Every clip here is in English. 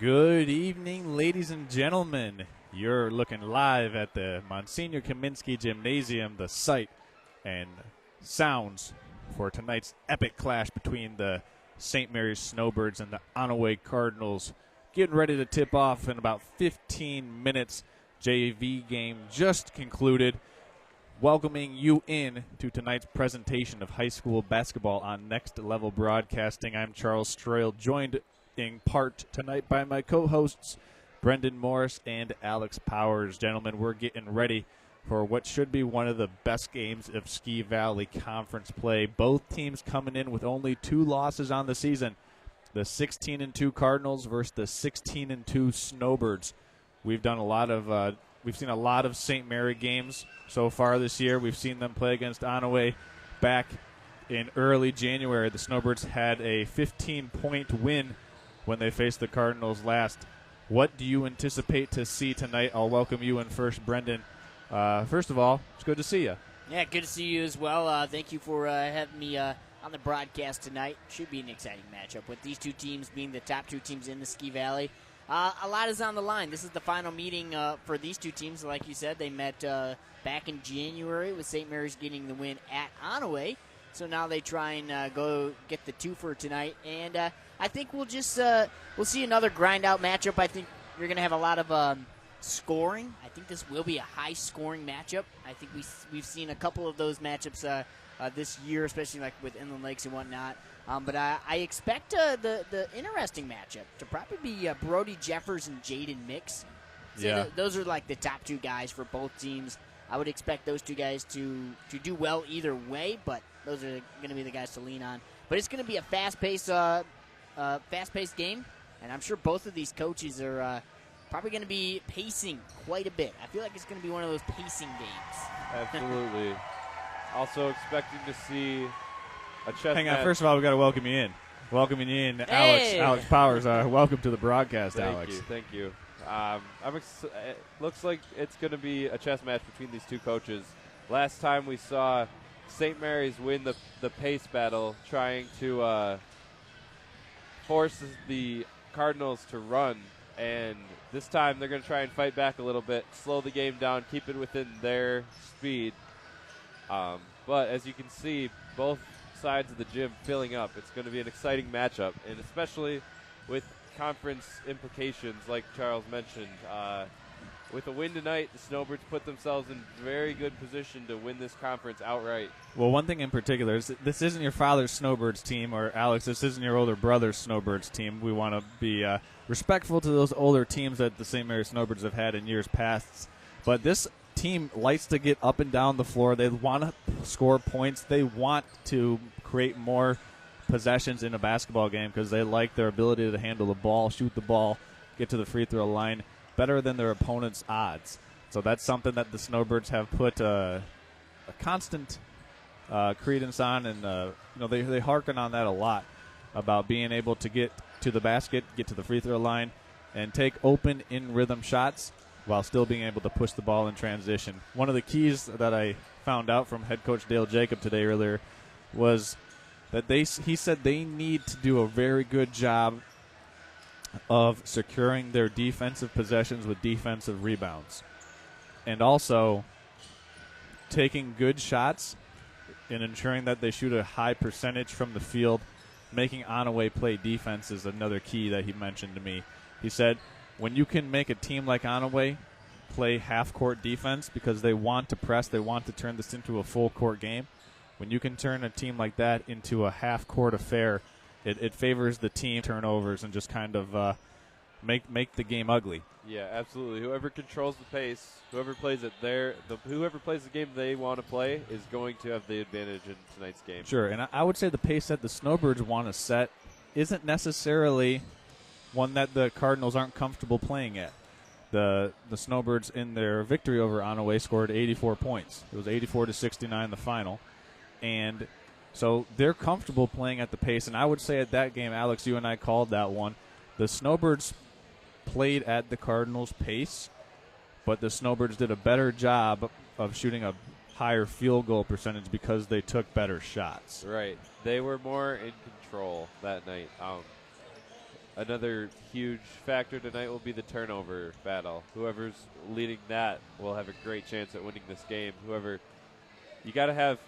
Good evening, ladies and gentlemen. You're looking live at the Monsignor Kaminsky Gymnasium, the sight and sounds for tonight's epic clash between the St. Mary's Snowbirds and the Onaway Cardinals. Getting ready to tip off in about 15 minutes. JV game just concluded. Welcoming you in to tonight's presentation of high school basketball on Next Level Broadcasting. I'm Charles Stroyle, joined in part tonight by my co-hosts Brendan Morris and Alex Powers. Gentlemen, we're getting ready for what should be one of the best games of Ski Valley Conference play. Both teams coming in with only 2 losses on the season. The 16-2 Cardinals versus the 16-2 Snowbirds. We've seen a lot of St. Mary games so far this year. We've seen them play against Onaway back in early January. The Snowbirds had a 15-point win when they faced the Cardinals last. What do you anticipate to see tonight? I'll welcome you in first, Brendan. First of all, it's good to see you. Yeah, good to see you as well. Thank you for having me on the broadcast tonight. Should be an exciting matchup with these two teams being the top 2 teams in the Ski Valley. A lot is on the line. This is the final meeting for these two teams. Like you said, they met back in January with St. Mary's getting the win at Onaway. So now they try and go get the 2 for tonight. And I think we'll see another grind-out matchup. I think you're going to have a lot of scoring. I think this will be a high-scoring matchup. I think we've seen a couple of those matchups this year, especially like with Inland Lakes and whatnot. But I expect the interesting matchup to probably be Brody Jeffers and Jaden Mix. So yeah. Those are like the top 2 guys for both teams. I would expect those 2 guys to do well either way, but those are going to be the guys to lean on. But it's going to be a fast-paced game, and I'm sure both of these coaches are probably going to be pacing quite a bit. I feel like it's going to be one of those pacing games. Absolutely. Also expecting to see a chess Hang on, match. first of all, we got to welcome you in. Welcoming you in, Hey! Alex Powers. Welcome to the broadcast, Alex. Thank you. It looks like it's going to be a chess match between these 2 coaches. Last time we saw St. Mary's win the pace battle, trying to force the Cardinals to run, and this time they're going to try and fight back a little bit, slow the game down, keep it within their speed. But as you can see, both sides of the gym filling up. It's going to be an exciting matchup, and especially with conference implications, like Charles mentioned. With a win tonight, the Snowbirds put themselves in very good position to win this conference outright. Well, one thing in particular is this isn't your father's Snowbirds team, or Alex, this isn't your older brother's Snowbirds team. We want to be respectful to those older teams that the St. Mary's Snowbirds have had in years past. But this team likes to get up and down the floor. They want to score points. They want to create more possessions in a basketball game because they like their ability to handle the ball, shoot the ball, get to the free throw line better than their opponent's odds. So that's something that the Snowbirds have put a constant credence on, and they hearken on that a lot about being able to get to the basket, get to the free throw line, and take open in rhythm shots while still being able to push the ball in transition. One of the keys that I found out from head coach Dale Jacob today earlier was that he said they need to do a very good job of securing their defensive possessions with defensive rebounds, and also taking good shots and ensuring that they shoot a high percentage from the field. Making Onaway play defense is another key that he mentioned to me. He said when you can make a team like Onaway play half-court defense because they want to press, they want to turn this into a full-court game, when you can turn a team like that into a half-court affair, it favors the team turnovers and just kind of make the game ugly. Yeah, absolutely. Whoever controls the pace, whoever plays it whoever plays the game they want to play is going to have the advantage in tonight's game. Sure, and I would say the pace that the Snowbirds want to set isn't necessarily one that the Cardinals aren't comfortable playing at. The Snowbirds in their victory over Onaway scored 84 points. It was 84-69 the final, and so they're comfortable playing at the pace. And I would say at that game, Alex, you and I called that one. The Snowbirds played at the Cardinals' pace, but the Snowbirds did a better job of shooting a higher field goal percentage because they took better shots. Right. They were more in control that night. another huge factor tonight will be the turnover battle. Whoever's leading that will have a great chance at winning this game. You got to have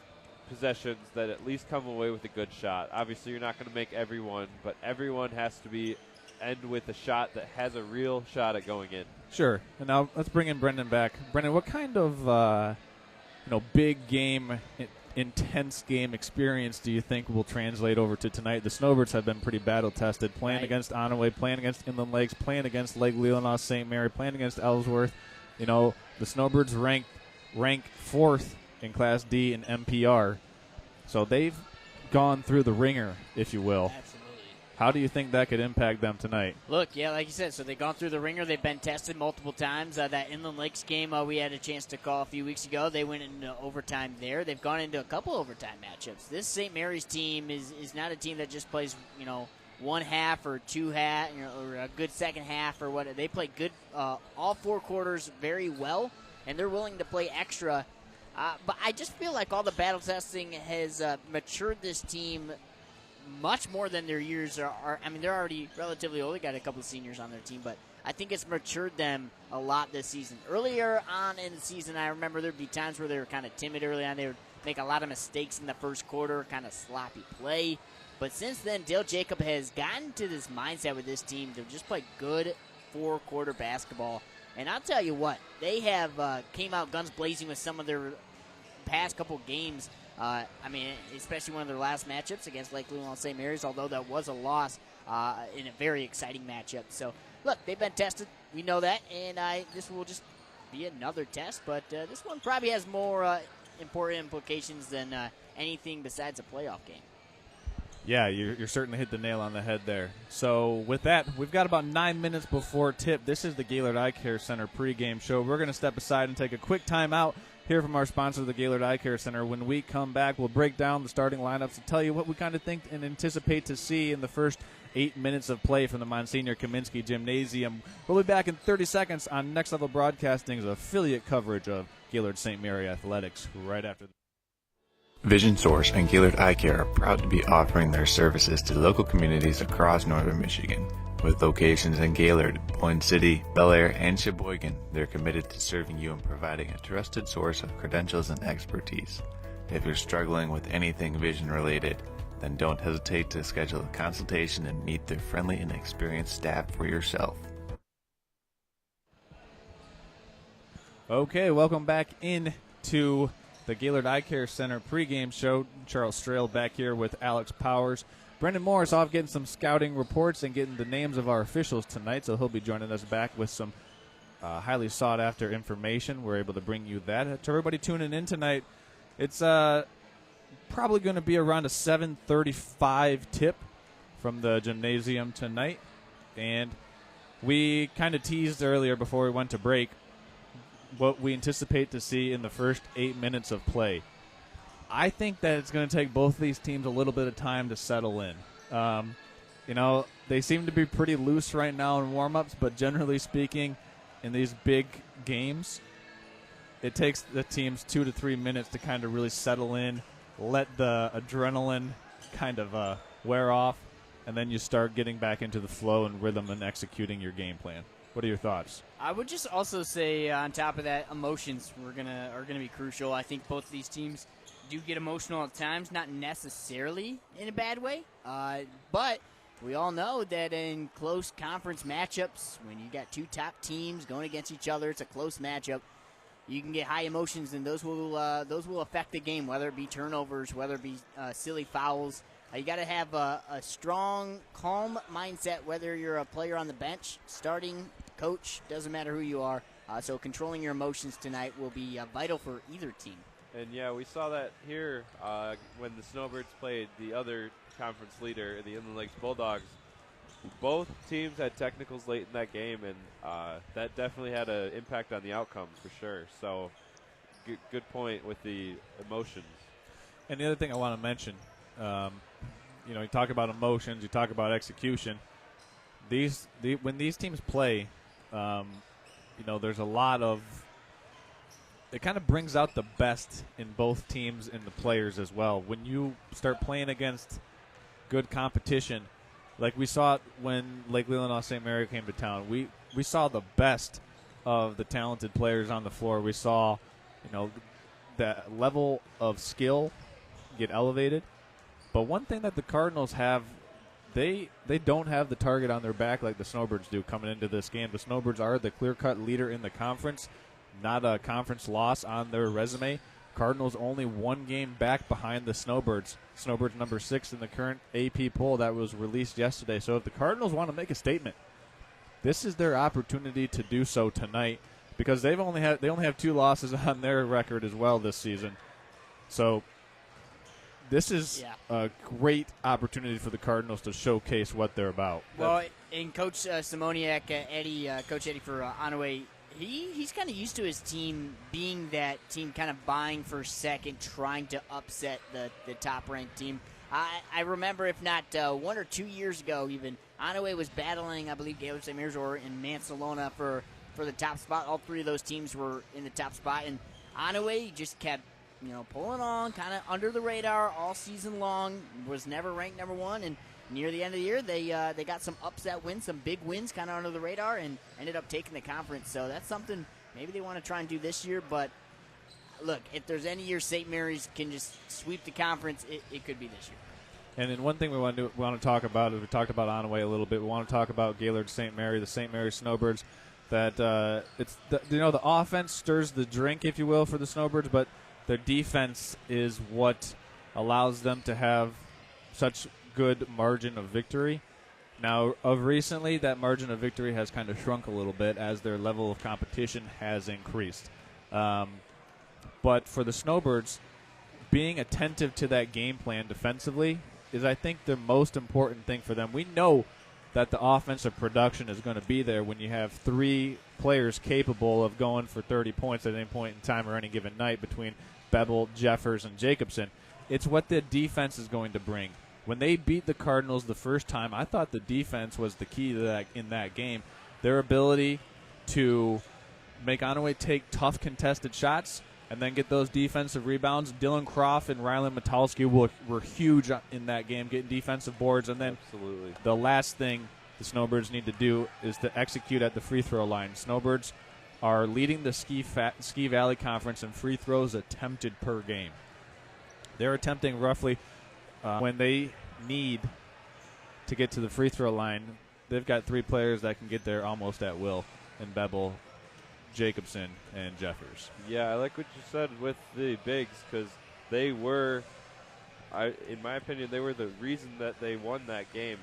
possessions that at least come away with a good shot. Obviously, you're not going to make everyone, but everyone has to end with a shot that has a real shot at going in. Sure. And now let's bring in Brendan back. Brendan, what kind of big game, intense game experience do you think will translate over to tonight? The Snowbirds have been pretty battle-tested, playing against Onaway, playing against Inland Lakes, playing against Lake Leelanau, St. Mary, playing against Ellsworth. The Snowbirds rank 4th in Class D in MPR. So they've gone through the ringer, if you will. Absolutely. How do you think that could impact them tonight? Look, yeah, like you said, so they've gone through the ringer. They've been tested multiple times. That Inland Lakes game we had a chance to call a few weeks ago. They went into overtime there. They've gone into a couple overtime matchups. This St. Mary's team is not a team that just plays, one half or two half, or a good second half or what. They play good all 4 quarters very well, and they're willing to play extra. But I just feel like all the battle testing has matured this team much more than their years are. I mean, they're already relatively old. They got a couple of seniors on their team, but I think it's matured them a lot this season. Earlier on in the season, I remember there'd be times where they were kind of timid early on. They would make a lot of mistakes in the first quarter, kind of sloppy play. But since then, Dale Jacob has gotten to this mindset with this team to just play good 4-quarter basketball. And I'll tell you what, they have came out guns blazing with some of their past couple games. Especially one of their last matchups against Lake Leelanau St. Mary's, although that was a loss in a very exciting matchup. So, look, they've been tested. We know that, and this will just be another test. But this one probably has more important implications than anything besides a playoff game. Yeah, you're certainly hit the nail on the head there. So with that, we've got about 9 minutes before tip. This is the Gaylord Eye Care Center pregame show. We're going to step aside and take a quick timeout, hear from our sponsor, the Gaylord Eye Care Center. When we come back, we'll break down the starting lineups and tell you what we kind of think and anticipate to see in the first 8 minutes of play from the Monsignor Kaminsky Gymnasium. We'll be back in 30 seconds on Next Level Broadcasting's affiliate coverage of Gaylord St. Mary Athletics right after this. Vision Source and Gaylord Eye Care are proud to be offering their services to local communities across northern Michigan. With locations in Gaylord, Boyne City, Bel Air, and Sheboygan, they're committed to serving you and providing a trusted source of credentials and expertise. If you're struggling with anything vision-related, then don't hesitate to schedule a consultation and meet their friendly and experienced staff for yourself. Okay, welcome back into the Gaylord Eye Care Center pregame show. Charles Strail back here with Alex Powers. Brendan Morris off getting some scouting reports and getting the names of our officials tonight, so he'll be joining us back with some highly sought-after information. We're able to bring you that. To everybody tuning in tonight, it's probably going to be around a 7:35 tip from the gymnasium tonight. And we kind of teased earlier before we went to break what we anticipate to see in the first 8 minutes of play. I think that it's going to take both these teams a little bit of time to settle in. They seem to be pretty loose right now in warm-ups, but generally speaking, in these big games, it takes the teams 2 to 3 minutes to kind of really settle in, let the adrenaline kind of wear off, and then you start getting back into the flow and rhythm and executing your game plan. What are your thoughts? I would just also say, on top of that, emotions are gonna be crucial. I think both of these teams do get emotional at times, not necessarily in a bad way, but we all know that in close conference matchups, when you got two top teams going against each other, it's a close matchup. You can get high emotions, and those will affect the game, whether it be turnovers, whether it be silly fouls. You got to have a strong, calm mindset, whether you're a player on the bench, starting, coach, doesn't matter who you are. So controlling your emotions tonight will be vital for either team. And, yeah, we saw that here when the Snowbirds played the other conference leader, the Inland Lakes Bulldogs. Both teams had technicals late in that game, and that definitely had an impact on the outcome for sure. So good point with the emotions. And the other thing I want to mention, you talk about emotions, you talk about execution. When these teams play, there's a lot of – it kind of brings out the best in both teams and the players as well. When you start playing against good competition, like we saw it when Lake Leelanau St. Mary came to town. We saw the best of the talented players on the floor. We saw, that level of skill get elevated. But one thing that the Cardinals have, they don't have the target on their back like the Snowbirds do coming into this game. The Snowbirds are the clear-cut leader in the conference, not a conference loss on their resume. Cardinals only one game back behind the Snowbirds. Snowbirds number 6 in the current AP poll that was released yesterday. So if the Cardinals want to make a statement, this is their opportunity to do so tonight, because they only have 2 losses on their record as well this season. So this is a great opportunity for the Cardinals to showcase what they're about. Well, and Coach Simoniak, Coach Eddie for Onaway, he's kind of used to his team being that team kind of vying for second, trying to upset the top-ranked team. I remember, if not 1 or 2 years ago even, Onaway was battling, I believe, Gaylord, St. Mary's, or in Mansalona for the top spot. All 3 of those teams were in the top spot, and Onaway just kept pulling on, kind of under the radar all season long, was never ranked number 1, and near the end of the year, they got some upset wins, some big wins kind of under the radar, and ended up taking the conference. So that's something maybe they want to try and do this year. But look, if there's any year St. Mary's can just sweep the conference, it could be this year. And then one thing we want to talk about is, we talked about Onaway a little bit. We want to talk about Gaylord St. Mary, the St. Mary Snowbirds. That the offense stirs the drink, if you will, for the Snowbirds, but their defense is what allows them to have such good margin of victory. Now, of recently, that margin of victory has kind of shrunk a little bit as their level of competition has increased. But for the Snowbirds, being attentive to that game plan defensively is, I think, the most important thing for them. We know that the offensive production is going to be there when you have 3 players capable of going for 30 points at any point in time or any given night between Bevel, Jeffers, and Jacobson. It's what the defense is going to bring. When they beat the Cardinals the first time, I thought the defense was the key to that in that game. Their ability to make Onaway take tough contested shots and then get those defensive rebounds. Dylan Croft and Rylan Metalski were huge in that game, getting defensive boards. And then Absolutely. The last thing the Snowbirds need to do is to execute at the free throw line. Snowbirds are leading the Ski Valley Conference in free throws attempted per game. They're attempting roughly, when they need to get to the free throw line, they've got 3 players that can get there almost at will, in Bevel, Jacobson, and Jeffers. Yeah, I like what you said with the bigs, because they were, in my opinion, they were the reason that they won that game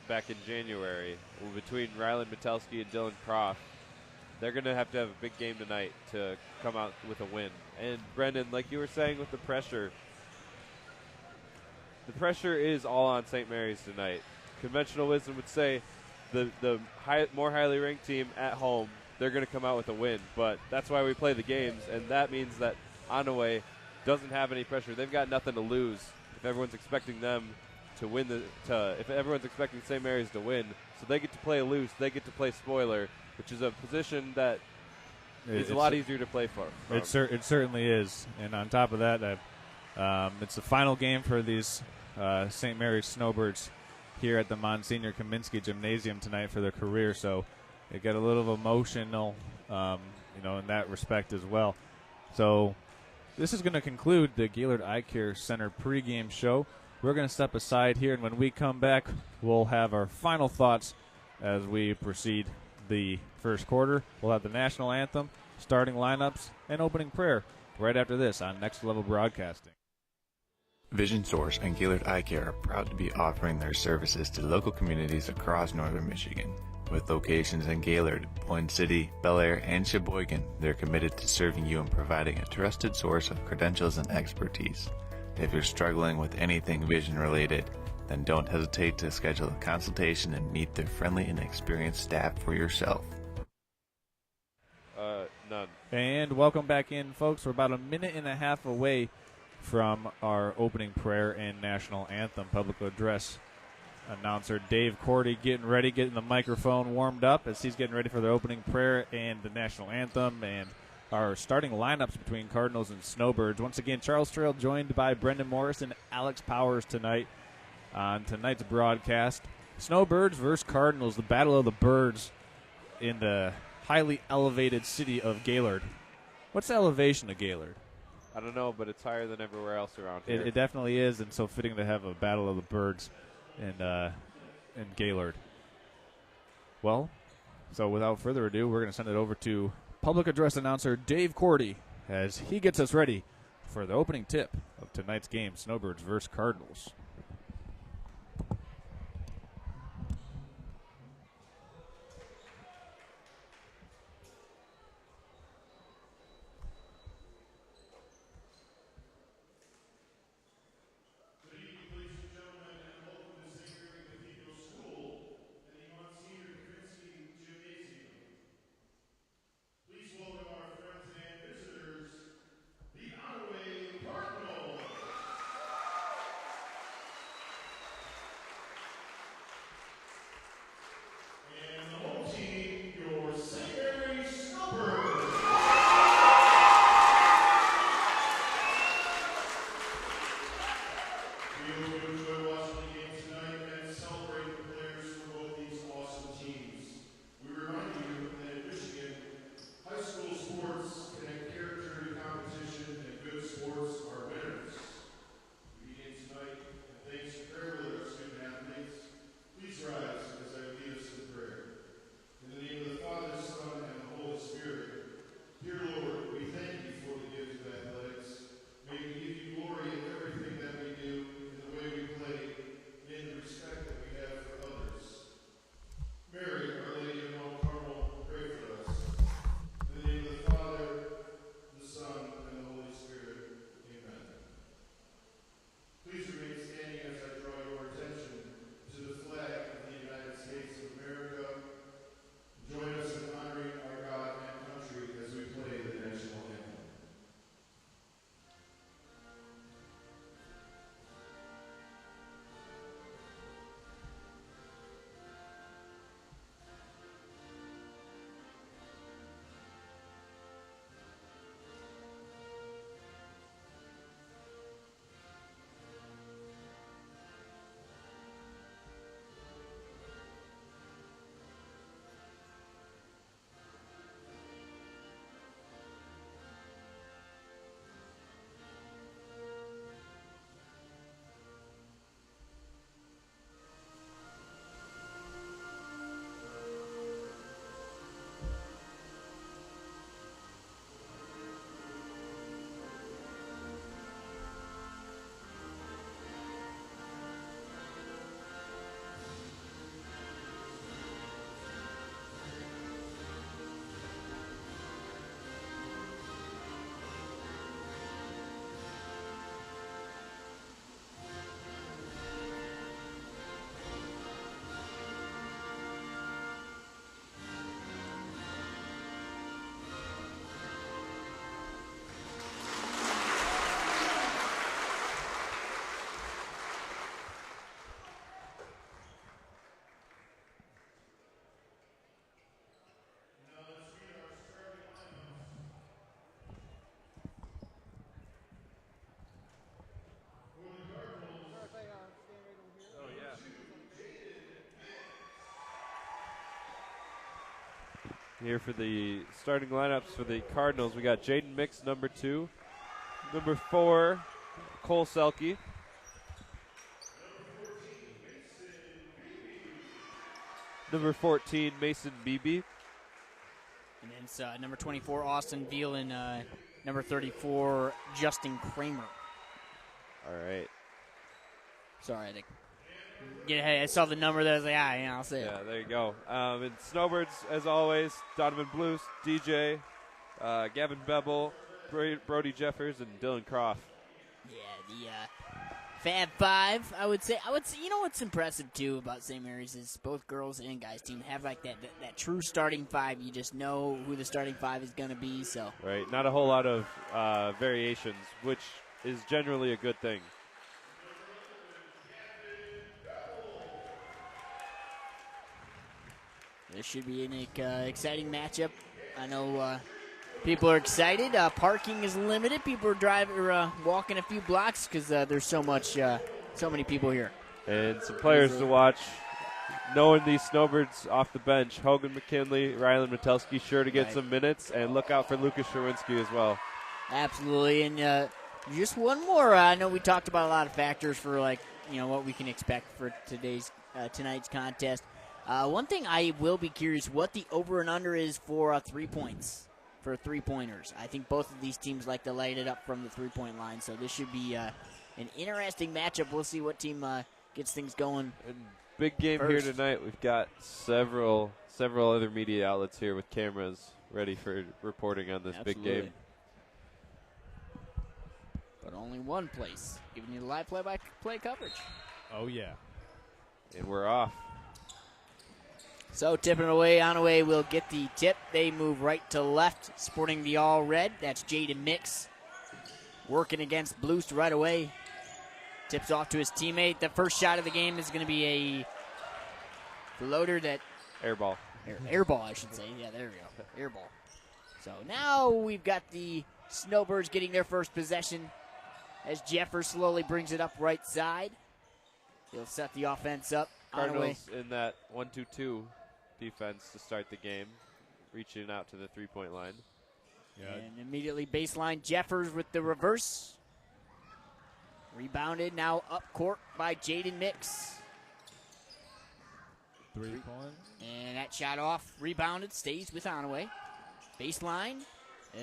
back in January between Rylan Metalski and Dylan Croft. They're going to have a big game tonight to come out with a win. And, Brendan, like you were saying with the pressure is all on St. Mary's tonight. Conventional wisdom would say the more highly ranked team at home, they're going to come out with a win. But that's why we play the games, and that means that Onaway doesn't have any pressure. They've got nothing to lose if everyone's expecting them to win if everyone's expecting St. Mary's to win. So they get to play loose. They get to play spoiler, which is a position that is a lot easier to play for. It certainly is. And on top of that, it's the final game for these St. Mary's Snowbirds here at the Monsignor Kaminsky Gymnasium tonight for their career. So it got a little emotional, in that respect as well. So this is going to conclude the Gaylord Eye Care Center pregame show. We're going to step aside here, and when we come back, we'll have our final thoughts as we proceed the first quarter. We'll have the national anthem, starting lineups, and opening prayer right after this on Next Level Broadcasting. Vision Source and Gaylord Eye Care are proud to be offering their services to local communities across northern Michigan. With locations in Gaylord, Boyne City, Bel Air, and Sheboygan, they're committed to serving you and providing a trusted source of credentials and expertise. If you're struggling with anything vision-related, then don't hesitate to schedule a consultation and meet their friendly and experienced staff for yourself. None. And welcome back in, folks. We're about a minute and a half away from our opening prayer and national anthem. Public address announcer Dave Cordy getting the microphone warmed up as he's getting ready for the opening prayer and the national anthem and our starting lineups between Cardinals and Snowbirds. Once again, Charles Trail joined by Brendan Morris and Alex Powers tonight. on tonight's broadcast. Snowbirds versus Cardinals, the Battle of the Birds in the highly elevated city of Gaylord. What's the elevation of Gaylord? I don't know, but it's higher than everywhere else around here. It definitely is, and so fitting to have a Battle of the Birds in Gaylord. Well, so without further ado, we're going to send it over to public address announcer Dave Cordy as he gets us ready for the opening tip of tonight's game, Snowbirds versus Cardinals. Here for the starting lineups for the Cardinals, we got Jaden Mix, number 2. Number 4, Cole Selke. Number 14, Mason Beebe. And then it's number 24, Austin Veal, and number 34, Justin Kramer. All right. Sorry, I think. I saw the number there. I was like, I'll say it. Yeah, there you go. And Snowbirds, as always, Donovan Blues, DJ, Gavin Bevel, Brody Jeffers, and Dylan Croft. Yeah, the Fab Five, I would say, you know what's impressive, too, about St. Mary's is both girls and guys team have, like, that true starting five. You just know who the starting five is going to be, so. Right, not a whole lot of variations, which is generally a good thing. This should be an exciting matchup. I know people are excited. Parking is limited. People are walking a few blocks because there's so many people here. And some players to watch. Knowing these Snowbirds off the bench, Hogan McKinley, Rylan Metelski sure to get some minutes, and look out for Lucas Sherwinski as well. Absolutely, and just one more. I know we talked about a lot of factors for what we can expect for tonight's contest. One thing I will be curious what the over and under is for 3 points for 3-pointers. I think both of these teams like to light it up from the 3-point line, so this should be an interesting matchup. We'll see what team gets things going. And big game first. Here tonight. We've got several other media outlets here with cameras ready for reporting on this big game. But only one place, giving you the live play-by-play coverage. Oh, yeah. And we're off. So tipping it away, Onaway will get the tip. They move right to left, sporting the all-red. That's Jaden Mix working against Bloost right away. Tips off to his teammate. The first shot of the game is going to be a floater that... Air ball. Air ball, I should say. Yeah, there we go. Air ball. So now we've got the Snowbirds getting their first possession as Jeffers slowly brings it up right side. He'll set the offense up. Cardinals in that 1-2-2 defense to start the game, reaching out to the 3-point line. Yeah. And immediately baseline Jeffers with the reverse. Rebounded now up court by Jaden Mix. 3-point. And that shot off, rebounded, stays with Onaway. Baseline.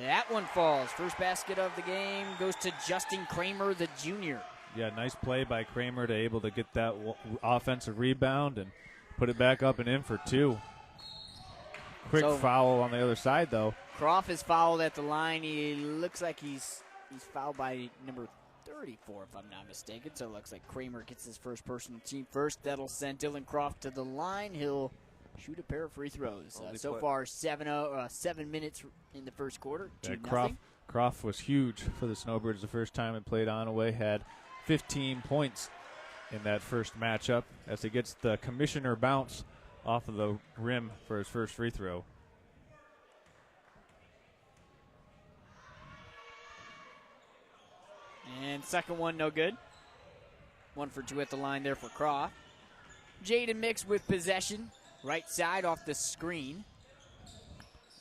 That one falls. First basket of the game goes to Justin Kramer, the junior. Yeah, nice play by Kramer to able to get that offensive rebound and put it back up and in for 2. Quick foul on the other side, though. Croft is fouled at the line. He looks like he's fouled by number 34, if I'm not mistaken. So it looks like Kramer gets his first personal team first. That'll send Dylan Croft to the line. He'll shoot a pair of free throws. So far, 7 minutes in the first quarter. Yeah, Croft was huge for the Snowbirds the first time it played Onaway. Had 15 points in that first matchup as he gets the commissioner bounce off of the rim for his first free throw. And second one, no good. 1 for 2 at the line there for Croft. Jaden Mix with possession. Right side off the screen.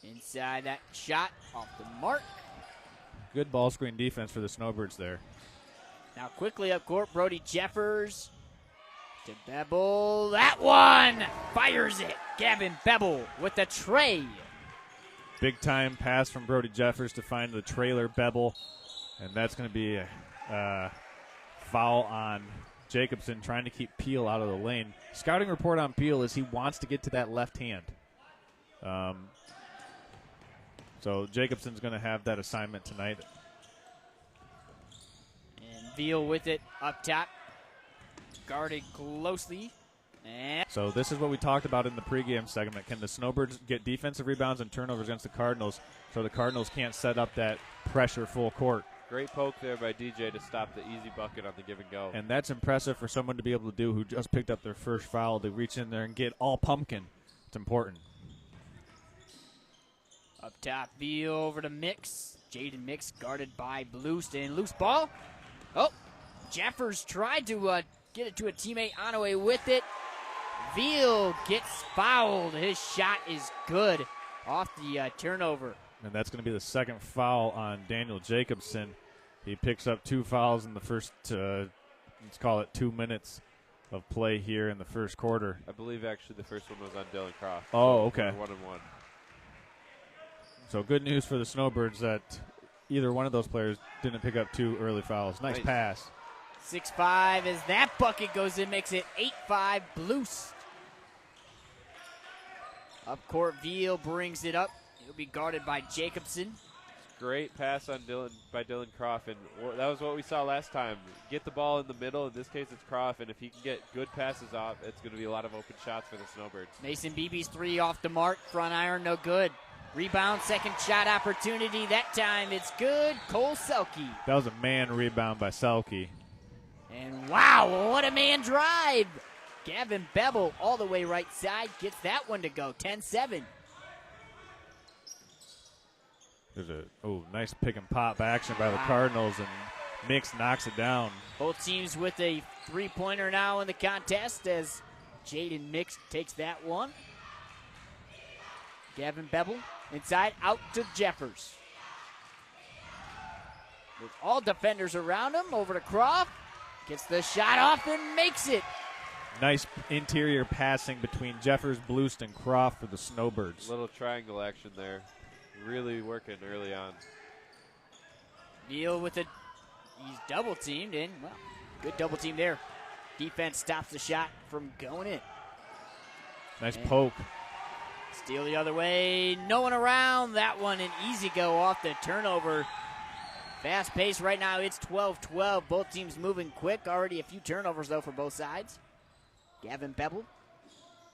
Inside that shot off the mark. Good ball screen defense for the Snowbirds there. Now quickly up court, Brody Jeffers to Bebel. That one fires it. Gavin Bebel with the tray. Big time pass from Brody Jeffers to find the trailer Bebel. And that's going to be a foul on Jacobson trying to keep Peel out of the lane. Scouting report on Peel is he wants to get to that left hand. So Jacobson's going to have that assignment tonight. And Veal with it up top. Guarded closely. And so this is what we talked about in the pregame segment. Can the Snowbirds get defensive rebounds and turnovers against the Cardinals so the Cardinals can't set up that pressure full court? Great poke there by DJ to stop the easy bucket on the give and go. And that's impressive for someone to be able to do who just picked up their first foul to reach in there and get all pumpkin. It's important. up top, Veal over to Mix. Jaden Mix guarded by Bloost, and loose ball. Oh, Jeffers tried to get it to a teammate. Onaway with it. Veal gets fouled. His shot is good off the turnover. And that's going to be the second foul on Daniel Jacobson. He picks up 2 fouls in the first, let's call it 2 minutes of play here in the first quarter. I believe actually the first one was on Dylan Croft. Oh, okay. 1-1. So good news for the Snowbirds that either one of those players didn't pick up 2 early fouls. Nice pass. 6-5 as that bucket goes in, makes it 8-5 Blues. Up court, Veal brings it up. He'll be guarded by Jacobson. Great pass on by Dylan Croft, and that was what we saw last time. Get the ball in the middle. In this case, it's Croft, and if he can get good passes off, it's going to be a lot of open shots for the Snowbirds. Mason Beebe's 3 off the mark. Front iron, no good. Rebound, second shot opportunity. That time it's good. Cole Selke. That was a man rebound by Selke. And wow, what a man drive. Gavin Bebel all the way right side gets that one to go. 10-7. There's a nice pick and pop action by the Cardinals, and Mix knocks it down. Both teams with a three-pointer now in the contest as Jaden Mix takes that one. Gavin Bevel inside, out to Jeffers. With all defenders around him, over to Croft. Gets the shot off and makes it. Nice interior passing between Jeffers, Blust, and Croft for the Snowbirds. Little triangle action there. Really working early on. Neal with it. He's double teamed in. Well, good double team there. Defense stops the shot from going in. Nice poke. Steal the other way. No one around. That one an easy go off the turnover. Fast pace right now. It's 12-12. Both teams moving quick. Already a few turnovers, though, for both sides. Gavin Bevel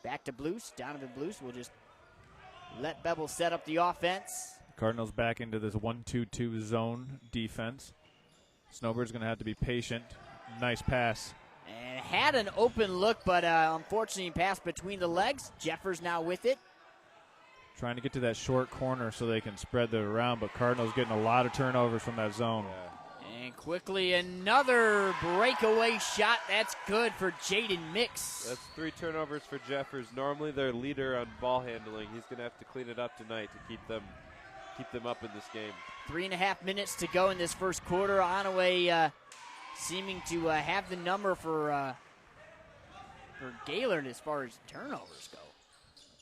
back to Blust. Donovan Blust will just let Bevel set up the offense. Cardinals back into this 1-2-2 zone defense. Snowbird's going to have to be patient. Nice pass. And had an open look, but unfortunately passed between the legs. Jeffers now with it. Trying to get to that short corner so they can spread it around, but Cardinals getting a lot of turnovers from that zone. Yeah. And quickly another breakaway shot. That's good for Jaden Mix. That's 3 turnovers for Jeffers. Normally their leader on ball handling. He's going to have to clean it up tonight to keep them up in this game. 3.5 minutes to go in this first quarter. Onaway seeming to have the number for Gaylord as far as turnovers go.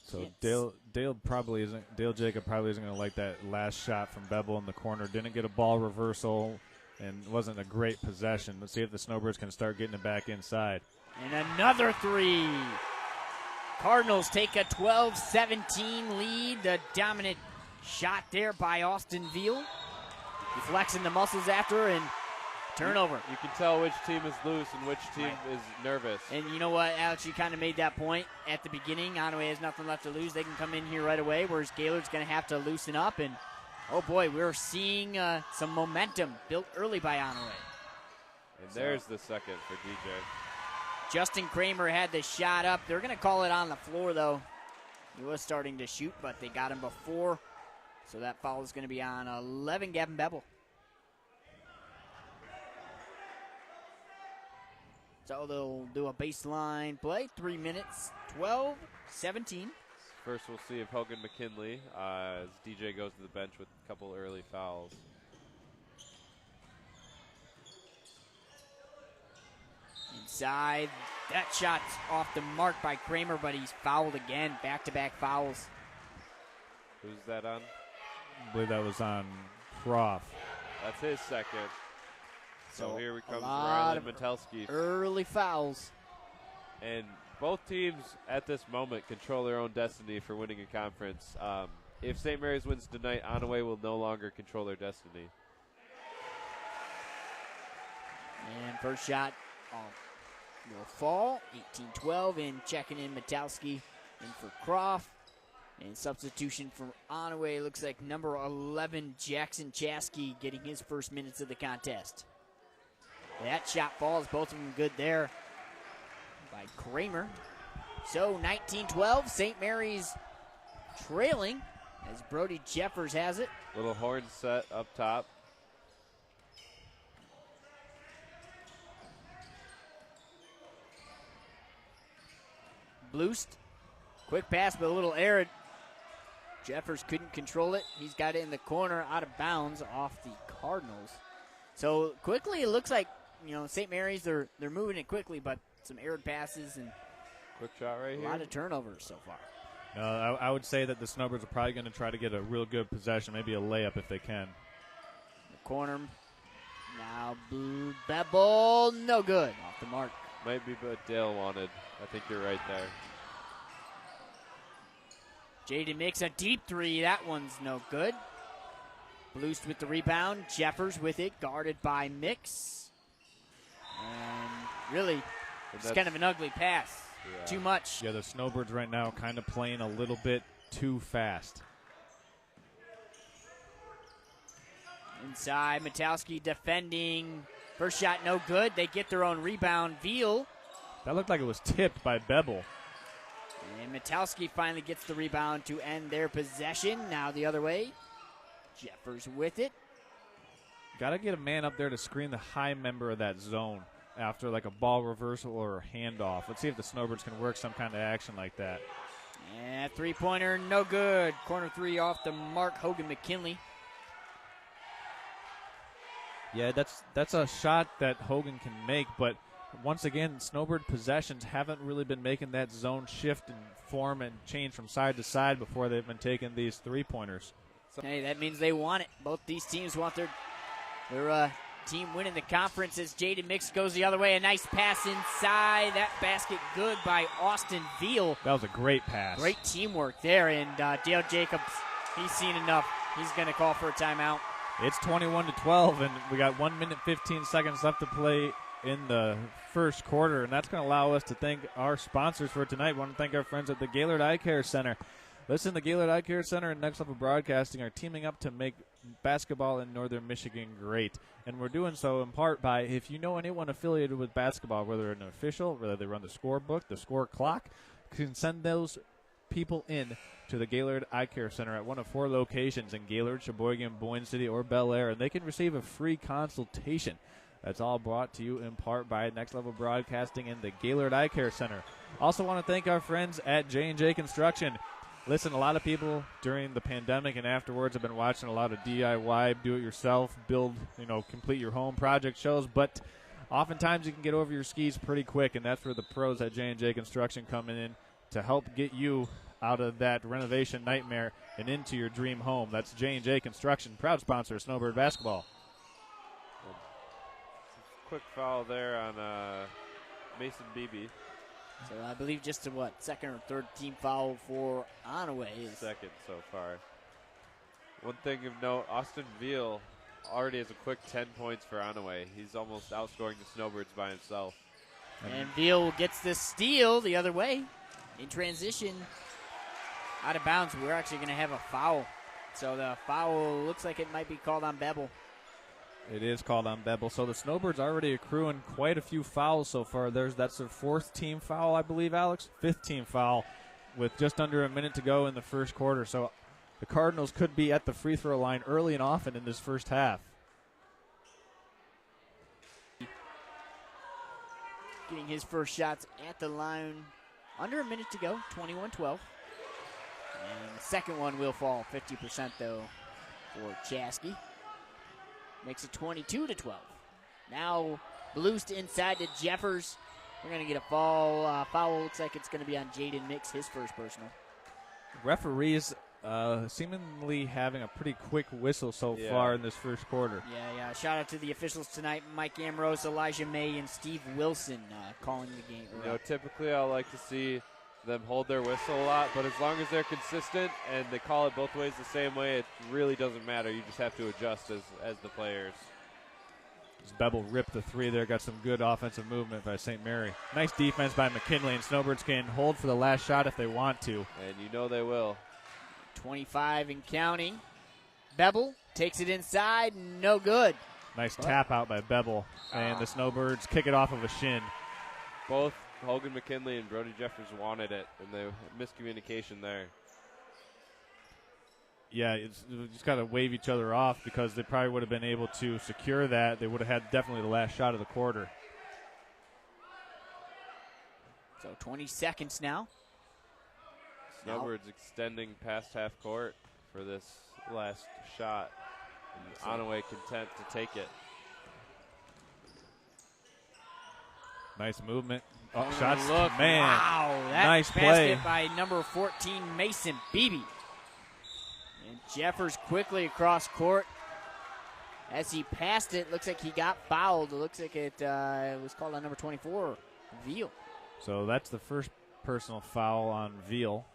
So Dale Jacob probably isn't going to like that last shot from Bevel in the corner. Didn't get a ball reversal and wasn't a great possession. Let's see if the Snowbirds can start getting it back inside. And another three. Cardinals take a 12-17 lead. The dominant shot there by Austin Veal. He flexing the muscles after and turnover. You can tell which team is loose and which team is nervous. And you know what, Alex, you kind of made that point at the beginning. Onaway has nothing left to lose. They can come in here right away, whereas Gaylord's going to have to loosen up. And, oh, boy, we're seeing some momentum built early by Onaway. And there's the second for DJ. Justin Kramer had the shot up. They're going to call it on the floor, though. He was starting to shoot, but they got him before. So that foul is going to be on 11, Gavin Bevel. So they'll do a baseline play. 3 minutes, 12-17. First we'll see if Hogan McKinley, as DJ goes to the bench with a couple early fouls. Inside. That shot's off the mark by Kramer, but he's fouled again. Back-to-back fouls. Who's that on? I believe that was on Croft. That's his second. So here we come, Riley Rylan Metelsky. Early fouls. And both teams at this moment control their own destiny for winning a conference. If St. Mary's wins tonight, Onaway will no longer control their destiny. And first shot will fall. 18-12, and checking in Metelsky in for Croft. And substitution for Onaway, looks like number 11, Jackson Chasky, getting his first minutes of the contest. That shot falls, both of them good there by Kramer. So 19-12, St. Mary's trailing as Brody Jeffers has it. Little horn set up top. Blust, quick pass but a little arid. Jeffers couldn't control it. He's got it in the corner, out of bounds, off the Cardinals. So quickly, it looks like, St. Mary's, they're moving it quickly, but some arid passes and quick shot right here. A lot of turnovers so far. I would say that the Snowbirds are probably going to try to get a real good possession, maybe a layup if they can. The corner. Now Bevel, no good. Off the mark. Might be what Dale wanted. I think you're right there. Jaden makes a deep three. That one's no good. Blust with the rebound. Jeffers with it, guarded by Mix. And really, it's kind of an ugly pass. Yeah. Too much. Yeah, the Snowbirds right now kind of playing a little bit too fast. Inside, Metelsky defending. First shot no good. They get their own rebound. Veal. That looked like it was tipped by Bevel. And Metelsky finally gets the rebound to end their possession. Now the other way. Jeffers with it. got to get a man up there to screen the high member of that zone after like a ball reversal or a handoff. Let's see if the Snowbirds can work some kind of action like that. And three-pointer, no good. Corner three off the mark, Hogan McKinley. Yeah, that's a shot that Hogan can make, but once again, Snowbird possessions haven't really been making that zone shift and form and change from side to side before they've been taking these three-pointers. Hey, that means they want it. Both these teams want their team winning the conference as Jaden Mix goes the other way. A nice pass inside. That basket good by Austin Veal. That was a great pass. Great teamwork there. And Dale Jacobs, he's seen enough. He's going to call for a timeout. It's 21-12, and we got 1 minute 15 seconds left to play in the first quarter, and that's going to allow us to thank our sponsors for tonight. We want to thank our friends at the Gaylord Eye Care Center. Listen, the Gaylord Eye Care Center and Next Level Broadcasting are teaming up to make basketball in Northern Michigan great. And we're doing so in part by, if you know anyone affiliated with basketball, whether an official, whether they run the scorebook, the score clock, can send those people in to the Gaylord Eye Care Center at one of 4 locations in Gaylord, Sheboygan, Boyne City, or Bel Air, and they can receive a free consultation. That's all brought to you in part by Next Level Broadcasting and the Gaylord Eye Care Center. Also want to thank our friends at J&J Construction. Listen, a lot of people during the pandemic and afterwards have been watching a lot of DIY, do-it-yourself, build, complete your home project shows, but oftentimes you can get over your skis pretty quick, and that's where the pros at J&J Construction come in to help get you out of that renovation nightmare and into your dream home. That's J&J Construction, proud sponsor of Snowbird Basketball. Quick foul there on Mason Beebe. So I believe just a, second or third team foul for Onaway. Second so far. One thing of note, Austin Veal already has a quick 10 points for Onaway. He's almost outscoring the Snowbirds by himself. And Veal gets the steal the other way. In transition, out of bounds, we're actually going to have a foul. So the foul looks like it might be called on Bebel. It is called on Bebel. So the Snowbirds already accruing quite a few fouls so far. That's their 4th team foul, I believe, Alex. 5th team foul with just under a minute to go in the first quarter. So the Cardinals could be at the free throw line early and often in this first half. Getting his first shots at the line. Under a minute to go, 21-12. And the second one will fall, 50% though for Chaskey. Makes it 22-12. Now Blues to inside to Jeffers. We're going to get a foul. Looks like it's going to be on Jaden Mix, his first personal. Referees seemingly having a pretty quick whistle so far in this first quarter. Yeah. Shout out to the officials tonight, Mike Ambrose, Elijah May, and Steve Wilson calling the game. Typically I like to see them hold their whistle a lot, but as long as they're consistent and they call it both ways the same way, it really doesn't matter. You just have to adjust as the players. As Bebel ripped the three there, got some good offensive movement by St. Mary. Nice defense by McKinley, and Snowbirds can hold for the last shot if they want to. And they will. 25 and counting. Bebel takes it inside, no good. Nice tap out by Bebel, and the Snowbirds kick it off of a shin. Both Hogan McKinley and Brody Jeffers wanted it, and the miscommunication there. Yeah, you just got to wave each other off because they probably would have been able to secure that. They would have had definitely the last shot of the quarter. So 20 seconds now. Snowbirds extending past half court for this last shot. And Onaway content to take it. Nice movement. Shots. Look, Man. wow. That nice basket play by number 14, Mason Beebe. And Jeffers quickly across court. As he passed it, looks like he got fouled. It looks like it was called on number 24, Veal. So that's the first personal foul on Veal.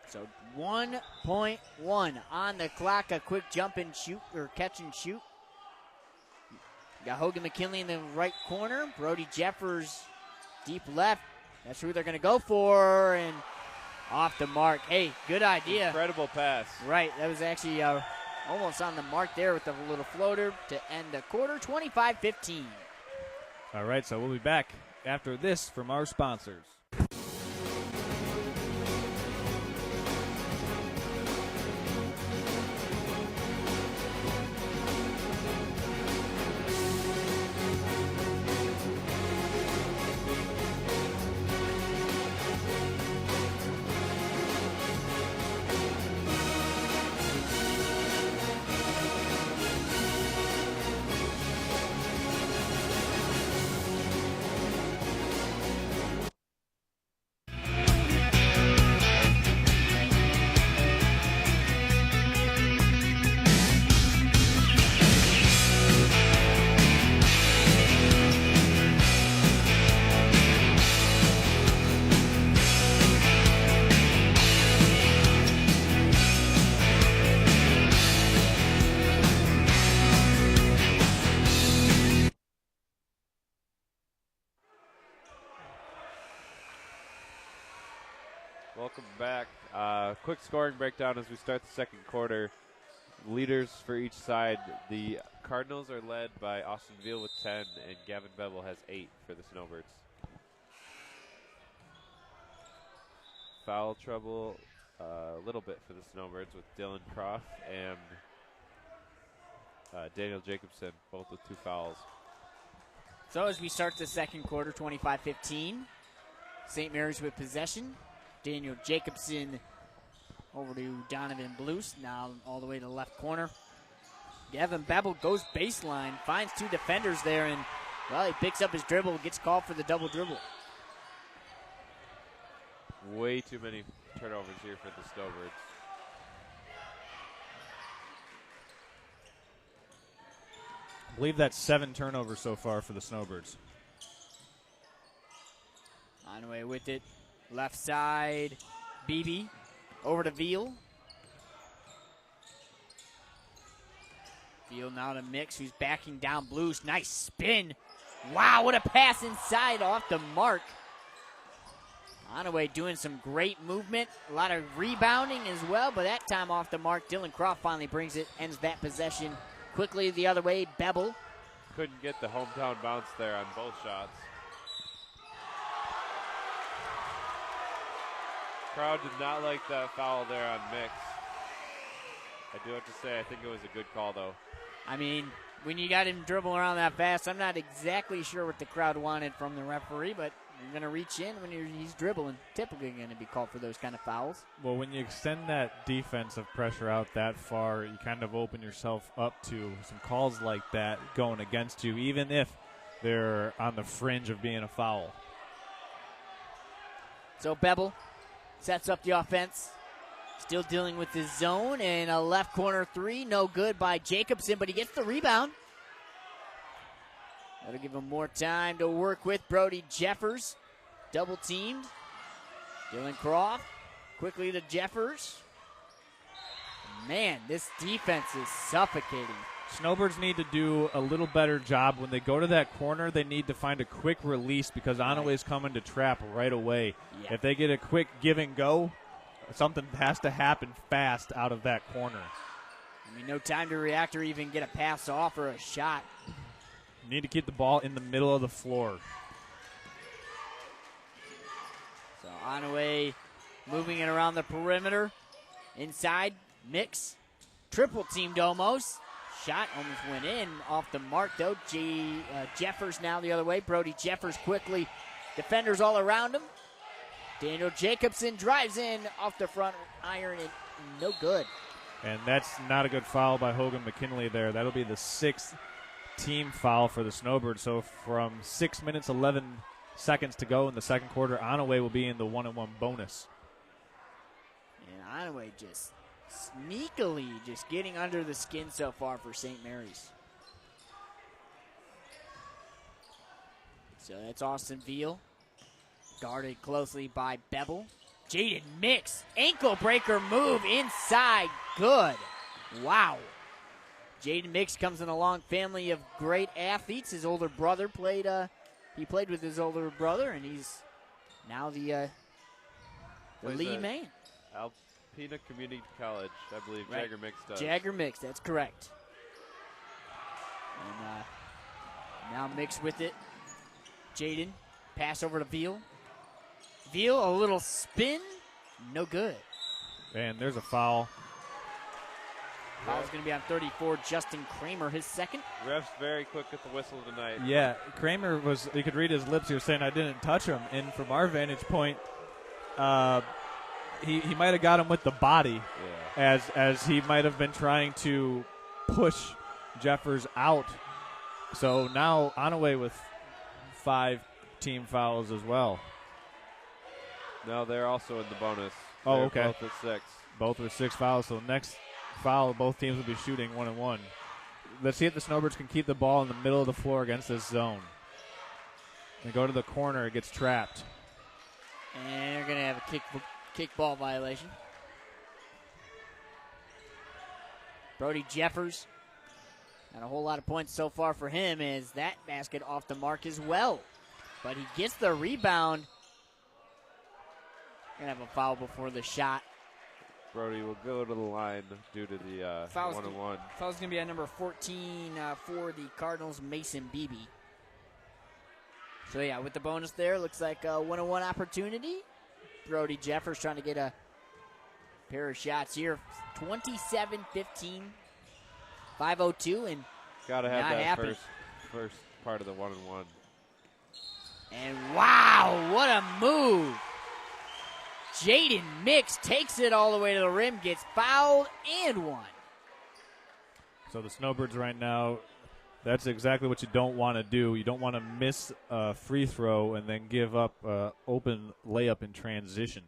So 1.1 on the clock. A quick jump and shoot, or catch and shoot. Got Hogan McKinley in the right corner. Brody Jeffers deep left. That's who they're going to go for. And off the mark. Hey, good idea. Incredible pass. Right. That was actually almost on the mark there with a little floater to end the quarter. 25-15. All right, so we'll be back after this from our sponsors. Welcome back. Quick scoring breakdown as we start the second quarter. Leaders for each side. The Cardinals are led by Austin Veal with 10, and Gavin Bevel has 8 for the Snowbirds. Foul trouble a little bit for the Snowbirds with Dylan Croft and Daniel Jacobson, both with 2 fouls. So as we start the second quarter, 25-15, St. Mary's with possession. Daniel Jacobson over to Donovan Blues, now all the way to the left corner. Gavin Bevel goes baseline, finds 2 defenders there, and, well, he picks up his dribble, gets called for the double dribble. Way too many turnovers here for the Snowbirds. I believe that's 7 turnovers so far for the Snowbirds. Onaway with it. Left side, Beebe over to Veal. Veal now to Mix, who's backing down Blues. Nice spin. Wow, what a pass inside off the mark. Onaway doing some great movement. A lot of rebounding as well, but that time off the mark. Dylan Croft finally brings it, ends that possession. Quickly the other way, Bevel. Couldn't get the hometown bounce there on both shots. Crowd did not like that foul there on Mix. I do have to say, I think it was a good call, though. I mean, when you got him dribbling around that fast, I'm not exactly sure what the crowd wanted from the referee, but you're going to reach in when he's dribbling. Typically going to be called for those kind of fouls. Well, when you extend that defensive pressure out that far, you kind of open yourself up to some calls like that going against you, even if they're on the fringe of being a foul. So Bevel sets up the offense. Still dealing with his zone, and a left corner 3, no good by Jacobson, but he gets the rebound. That'll give him more time to work with. Brody Jeffers, double teamed. Dylan Croft, quickly to Jeffers. Man, this defense is suffocating. Snowbirds need to do a little better job. When they go to that corner, they need to find a quick release because Onaway's coming to trap right away. Yeah. If they get a quick give and go, something has to happen fast out of that corner. I mean, no time to react or even get a pass off or a shot. You need to keep the ball in the middle of the floor. So Onaway moving it around the perimeter. Inside, Mix. Triple teamed almost. Shot almost went in off the mark, though. Jeffers now the other way. Brody Jeffers quickly. Defenders all around him. Daniel Jacobson drives in off the front iron and no good. And that's not a good foul by Hogan McKinley there. That'll be the 6th team foul for the Snowbirds. So from 6 minutes, 11 seconds to go in the second quarter, Onaway will be in the 1-on-1 bonus. And Onaway just sneakily just getting under the skin so far for St. Mary's. So that's Austin Veal. Guarded closely by Bevel. Jaden Mix. Ankle breaker move inside. Good. Wow. Jaden Mix comes in a long family of great athletes. His older brother played with his older brother, and he's now the lead man. Alpena Community College, I believe. Right. Jagger Mix does. Jagger Mix, that's correct. And now Mix with it. Jaden, pass over to Veal. Veal, a little spin, no good. And there's a foul. Foul's going to be on 34, Justin Kramer, his second. Ref's very quick at the whistle tonight. Yeah, Kramer you could read his lips here saying, I didn't touch him. And from our vantage point, he might have got him with the body, as he might have been trying to push Jeffers out. So now Onaway with 5 team fouls as well. No, they're also in the bonus. Oh, They're okay. Both with 6. Both with 6 fouls. So next foul, both teams will be shooting 1-on-1. Let's see if the Snowbirds can keep the ball in the middle of the floor against this zone. They go to the corner, it gets trapped. And they're going to have a kickball violation. Brody Jeffers, not a whole lot of points so far for him, as that basket off the mark as well. But he gets the rebound. Gonna have a foul before the shot. Brody will go to the line due to the one-on-one. Foul's going to be at number 14 for the Cardinals, Mason Beebe. So, yeah, with the bonus there, looks like a one-on-one opportunity. Brody Jeffers trying to get a pair of shots here. 27-15, 5:02, and got to have not that happy. first part of the one-on-one. And, wow, what a move. Jaden Mix takes it all the way to the rim, gets fouled, and one. So the Snowbirds right now, that's exactly what you don't want to do. You don't want to miss a free throw and then give up open layup in transition.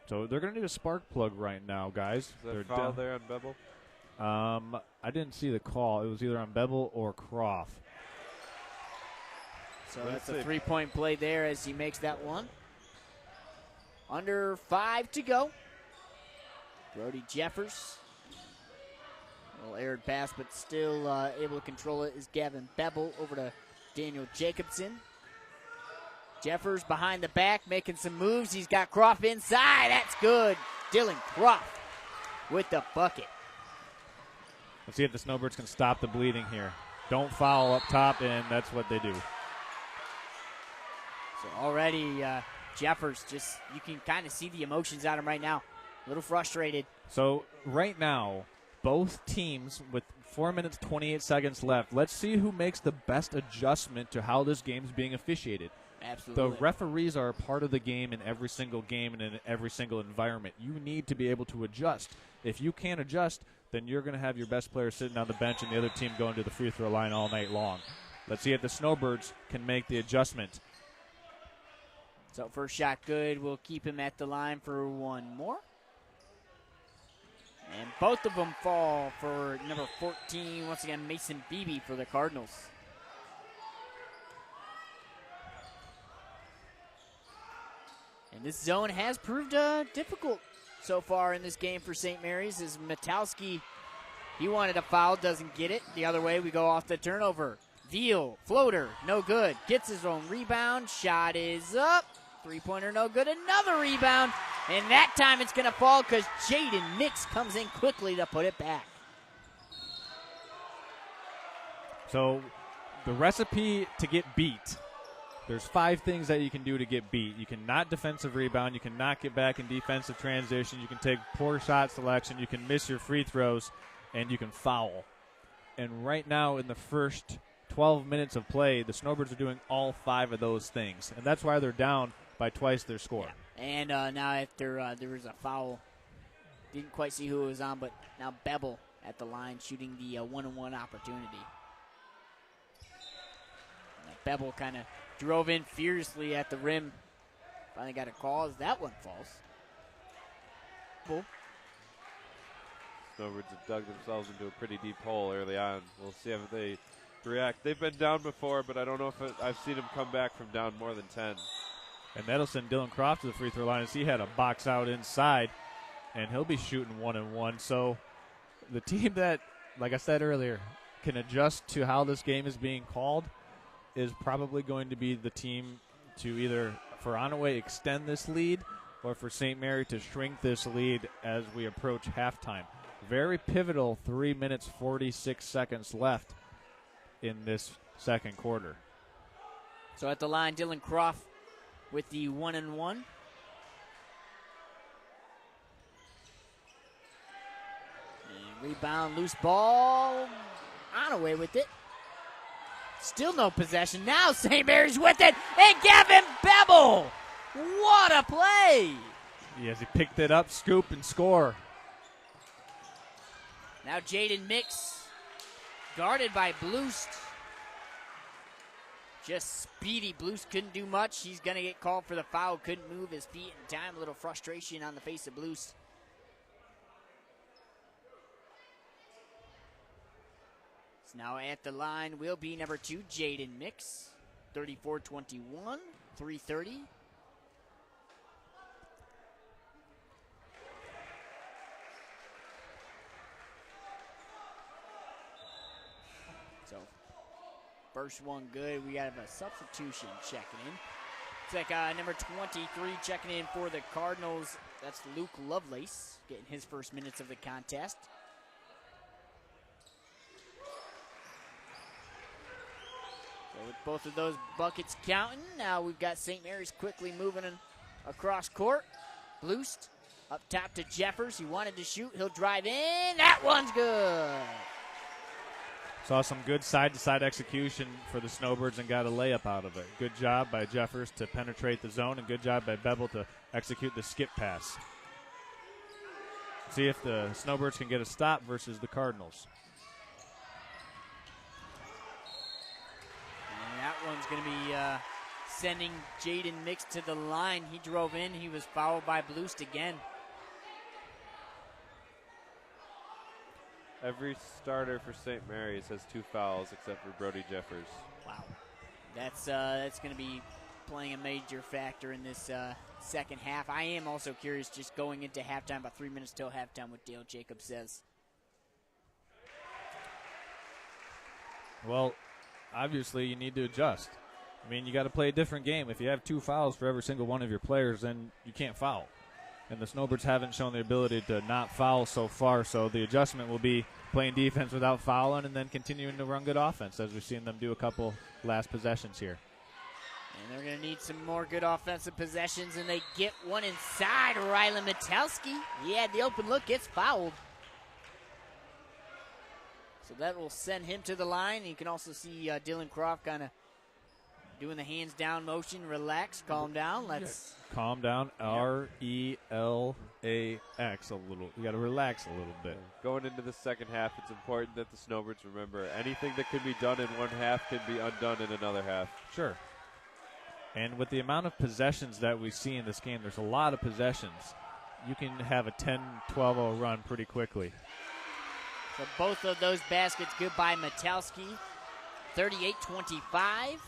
So they're going to need a spark plug right now, guys. Is there a foul there on Bevel? I didn't see the call. It was either on Bevel or Croft. So that's a three-point play there as he makes that one. Under 5 to go. Brody Jeffers. A little aired pass, but still able to control it is Gavin Bevel over to Daniel Jacobson. Jeffers behind the back, making some moves. He's got Croft inside. That's good. Dylan Croft with the bucket. Let's see if the Snowbirds can stop the bleeding here. Don't foul up top, and that's what they do. So already Jeffers, just you can kind of see the emotions out of him right now. A little frustrated. So right now, both teams with 4 minutes, 28 seconds left, let's see who makes the best adjustment to how this game's being officiated. Absolutely. The referees are a part of the game in every single game and in every single environment. You need to be able to adjust. If you can't adjust, then you're going to have your best player sitting on the bench and the other team going to the free throw line all night long. Let's see if the Snowbirds can make the adjustment. So first shot good. We'll keep him at the line for one more. And both of them fall for number 14, once again, Mason Beebe for the Cardinals. And this zone has proved difficult so far in this game for St. Mary's, as Metowski, he wanted a foul, doesn't get it. The other way, we go off the turnover. Veal, floater, no good. Gets his own rebound. Shot is up. Three-pointer, no good. Another rebound. And that time it's going to fall because Jaden Mix comes in quickly to put it back. So the recipe to get beat, there's 5 things that you can do to get beat. You cannot defensive rebound. You cannot get back in defensive transition. You can take poor shot selection. You can miss your free throws. And you can foul. And right now in the first 12 minutes of play, the Snowbirds are doing all 5 of those things. And that's why they're down by twice their score. Yeah. And now after there was a foul, didn't quite see who it was on, but now Bevel at the line shooting the one-on-one opportunity. Bevel kind of drove in fiercely at the rim. Finally got a call as that one falls. Cool. Snowbirds have dug themselves into a pretty deep hole early on. We'll see if they react. They've been down before, but I don't know if I've seen them come back from down more than 10. And that'll send Dylan Croft to the free throw line as he had a box out inside, and he'll be shooting 1-and-1. So the team that, like I said earlier, can adjust to how this game is being called is probably going to be the team to either, for Onaway, extend this lead or for St. Mary to shrink this lead as we approach halftime. Very pivotal 3 minutes, 46 seconds left in this second quarter. So at the line, Dylan Croft with the 1-and-1. And rebound, loose ball. Onaway with it. Still no possession. Now St. Mary's with it. And Gavin Bevel. What a play. Yes, he picked it up, scoop, and score. Now Jaden Mix, guarded by Bloost. Just speedy. Bloost couldn't do much. He's going to get called for the foul. Couldn't move his feet in time. A little frustration on the face of Bloost. So now at the line will be number 2, Jaden Mix. 34-21, 3:30. So first one good. We got a substitution checking in. Looks like number 23 checking in for the Cardinals. That's Luke Lovelace getting his first minutes of the contest. So with both of those buckets counting, now we've got St. Mary's quickly moving across court. Bloost up top to Jeffers. He wanted to shoot. He'll drive in. That one's good. Saw some good side-to-side execution for the Snowbirds and got a layup out of it. Good job by Jeffers to penetrate the zone, and good job by Bevel to execute the skip pass. See if the Snowbirds can get a stop versus the Cardinals. And that one's going to be sending Jaden Mix to the line. He drove in. He was fouled by Bloost again. Every starter for St. Mary's has 2 fouls except for Brody Jeffers. Wow. That's going to be playing a major factor in this second half. I am also curious, just going into halftime, about 3 minutes till halftime, what Dale Jacobs says. Well, obviously you need to adjust. I mean, you got to play a different game. If you have 2 fouls for every single one of your players, then you can't foul. And the Snowbirds haven't shown the ability to not foul so far, so the adjustment will be playing defense without fouling and then continuing to run good offense, as we've seen them do a couple last possessions here. And they're going to need some more good offensive possessions, and they get one inside. Rylan Metelski, he had the open look, gets fouled. So that will send him to the line. You can also see Dylan Croft kind of doing the hands down motion. Relax, calm down. Let's calm down. RELAX a little. You got to relax a little bit. Going into the second half, it's important that the Snowbirds remember anything that can be done in one half can be undone in another half. Sure. And with the amount of possessions that we see in this game, there's a lot of possessions. You can have a 10-12-0 run pretty quickly. So both of those baskets good by Metelski. 38-25.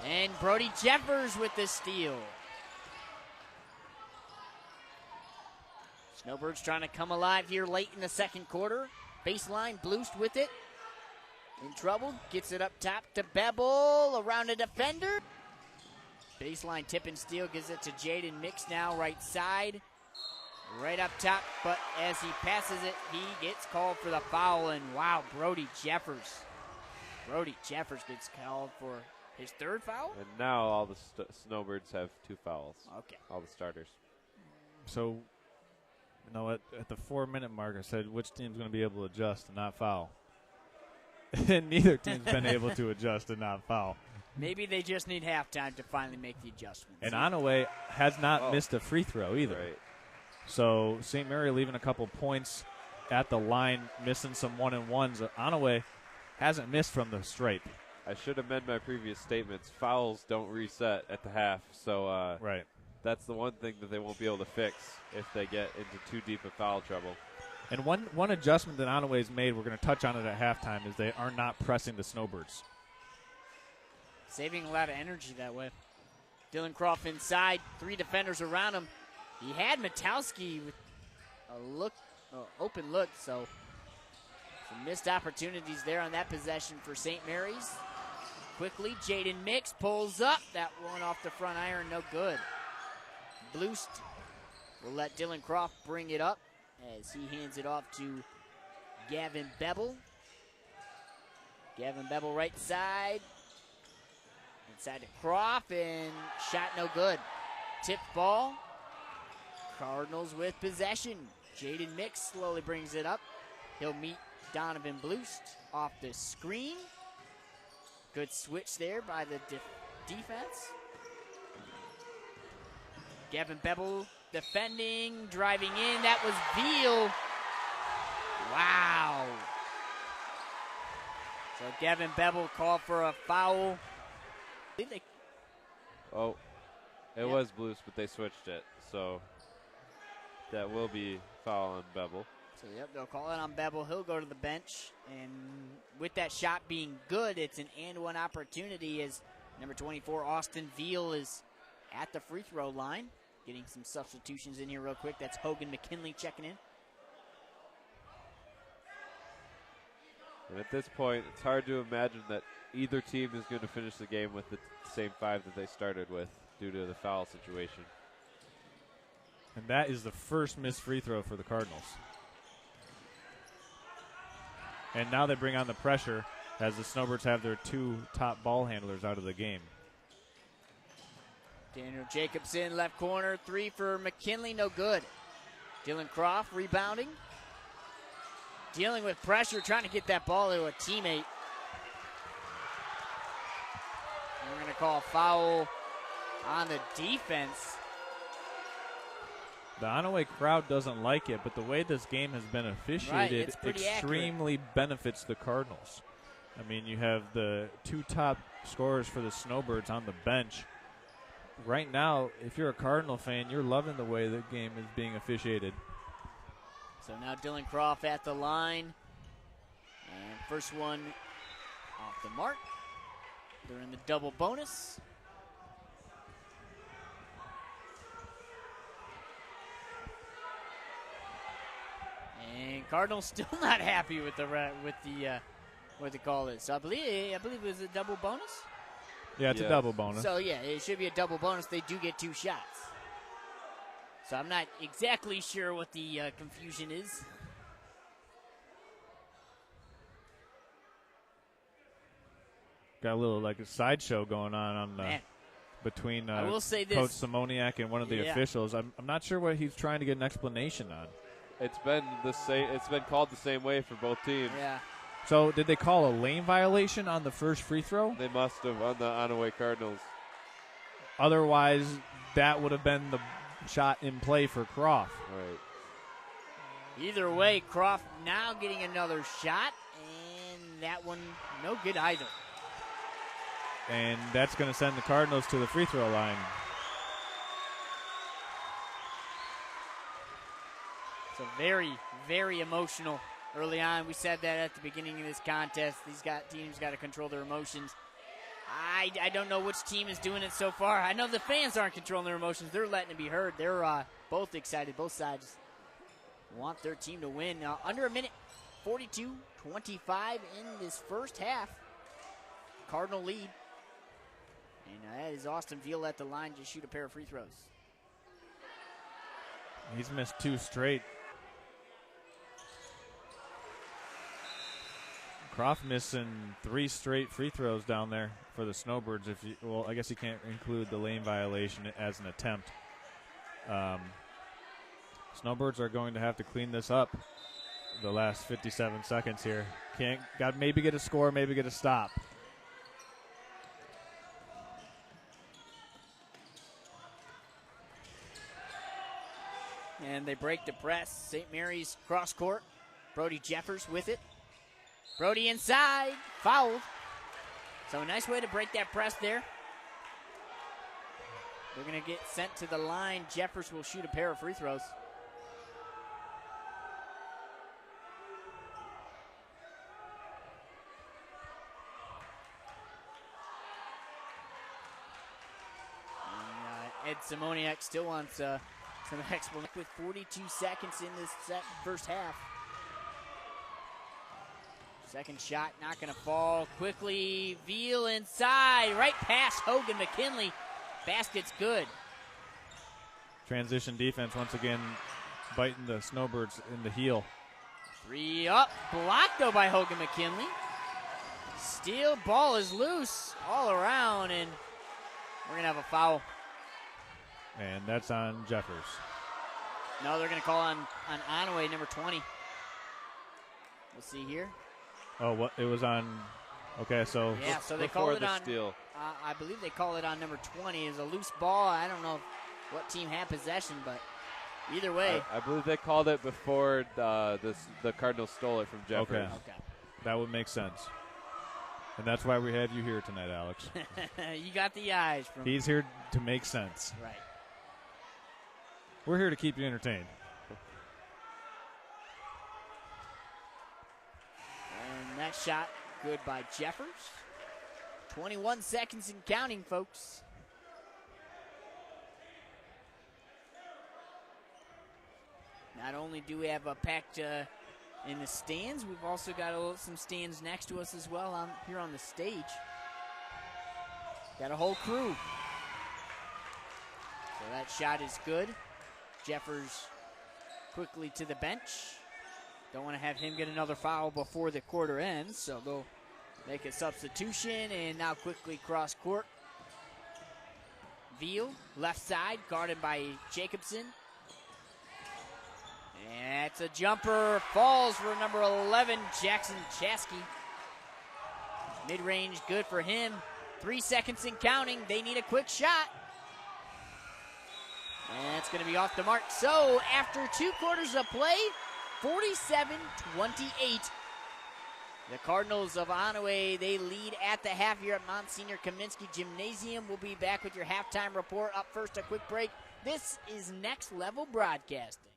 And Brody Jeffers with the steal. Snowbirds trying to come alive here late in the second quarter. Baseline, Bloost with it. In trouble, gets it up top to Bevel, around a defender. Baseline tip and steal, gives it to Jaden Mix now, right side. Right up top, but as he passes it, he gets called for the foul, and wow, Brody Jeffers. Brody Jeffers gets called for his third foul? And now all the Snowbirds have 2 fouls. Okay. All the starters. So, you know, at the 4-minute mark, I said, which team's going to be able to adjust and not foul? And neither team's been able to adjust and not foul. Maybe they just need halftime to finally make the adjustments. And Onaway has not missed a free throw either. Right. So St. Mary leaving a couple points at the line, missing some 1-and-1s. Onaway hasn't missed from the stripe. I should amend my previous statements. Fouls don't reset at the half, so right. That's the one thing that they won't be able to fix if they get into too deep of foul trouble. And one adjustment that Onaway's made, we're going to touch on it at halftime, is they are not pressing the Snowbirds. Saving a lot of energy that way. Dylan Croft inside, 3 defenders around him. He had Metelski with open look, so some missed opportunities there on that possession for St. Mary's. Quickly, Jaden Mix pulls up. That one off the front iron, no good. Bloost will let Dylan Croft bring it up as he hands it off to Gavin Bevel. Gavin Bevel right side. Inside to Croft, and shot no good. Tip ball. Cardinals with possession. Jaden Mix slowly brings it up. He'll meet Donovan Bloost off the screen. Good switch there by the defense. Gavin Bevel defending, driving in. That was Veal. Wow. So Gavin Bevel called for a foul. It was Blues, but they switched it. So that will be foul on Bevel. So, yep, they'll call it on Bevel. He'll go to the bench. And with that shot being good, it's an and-one opportunity as number 24, Austin Veal, is at the free throw line. Getting some substitutions in here real quick. That's Hogan McKinley checking in. And at this point, it's hard to imagine that either team is going to finish the game with the same 5 that they started with due to the foul situation. And that is the first missed free throw for the Cardinals. And now they bring on the pressure as the Snowbirds have their 2 top ball handlers out of the game. Daniel Jacobson, left corner, 3 for McKinley, no good. Dylan Croft rebounding. Dealing with pressure, trying to get that ball to a teammate. And we're going to call a foul on the defense. The Onaway crowd doesn't like it, but the way this game has been officiated extremely benefits the Cardinals. I mean, you have the 2 top scorers for the Snowbirds on the bench. Right now, if you're a Cardinal fan, you're loving the way the game is being officiated. So now Dylan Croft at the line. And first one off the mark. They're in the double bonus. And Cardinals still not happy with what the call is. So I believe it was a double bonus. Yeah, it's a double bonus. So yeah, it should be a double bonus. They do get 2 shots. So I'm not exactly sure what the confusion is. Got a little like a sideshow going on the between I will say this. Coach Simoniak and one of the officials. I'm not sure what he's trying to get an explanation on. It's been the same. It's been called the same way for both teams. Yeah. So did they call a lane violation on the first free throw? They must have on the Onaway Cardinals. Otherwise, that would have been the shot in play for Croft. Right. Either way, Croft now getting another shot, and that one no good either. And that's going to send the Cardinals to the free throw line. So very, very emotional early on. We said that at the beginning of this contest. These teams got to control their emotions. I don't know which team is doing it so far. I know the fans aren't controlling their emotions. They're letting it be heard. They're both excited. Both sides want their team to win. Under a minute, 42-25 in this first half. Cardinal lead. And that is Austin Veal at the line to shoot a pair of free throws. He's missed 2 straight. Croft missing 3 straight free throws down there for the Snowbirds. I guess you can't include the lane violation as an attempt. Snowbirds are going to have to clean this up the last 57 seconds here. Got maybe get a score, maybe get a stop. And they break the press. St. Mary's cross court. Brody Jeffers with it. Brody inside, fouled. So a nice way to break that press there. They're going to get sent to the line. Jeffers will shoot a pair of free throws. And, Ed Simoniak still wants some explanation with 42 seconds in this first half. Second shot, not going to fall. Quickly, Veal inside, right past Hogan McKinley. Basket's good. Transition defense once again biting the Snowbirds in the heel. 3 up, blocked though by Hogan McKinley. Steal, ball is loose all around, and we're going to have a foul. And that's on Jeffers. No, they're going to call on Onaway, number 20. We'll see here. Oh, what? It was on. Okay, so. Yeah, so they before called it the on. steal. I believe they call it on number 20. It's a loose ball. I don't know what team had possession, but either way. I believe they called it before the Cardinals stole it from Jeffers. Okay. That would make sense. And that's why we have you here tonight, Alex. You got the eyes. He's here to make sense. Right. We're here to keep you entertained. And that shot good by Jeffers. 21 seconds and counting, folks. Not only do we have a packed in the stands. We've also got some stands next to us as well here on the stage. Got a whole crew. So that shot is good. Jeffers quickly to the bench. Don't want to have him get another foul before the quarter ends, so they'll make a substitution, and now quickly cross court. Veal, left side, guarded by Jacobson. And it's a jumper, falls for number 11, Jackson Chasky. Mid-range, good for him. 3 seconds and counting. They need a quick shot. And it's going to be off the mark. So after 2 quarters of play, 47-28. The Cardinals of Onaway, they lead at the half here at Monsignor Kaminsky Gymnasium. We'll be back with your halftime report. Up first, a quick break. This is Next Level Broadcasting.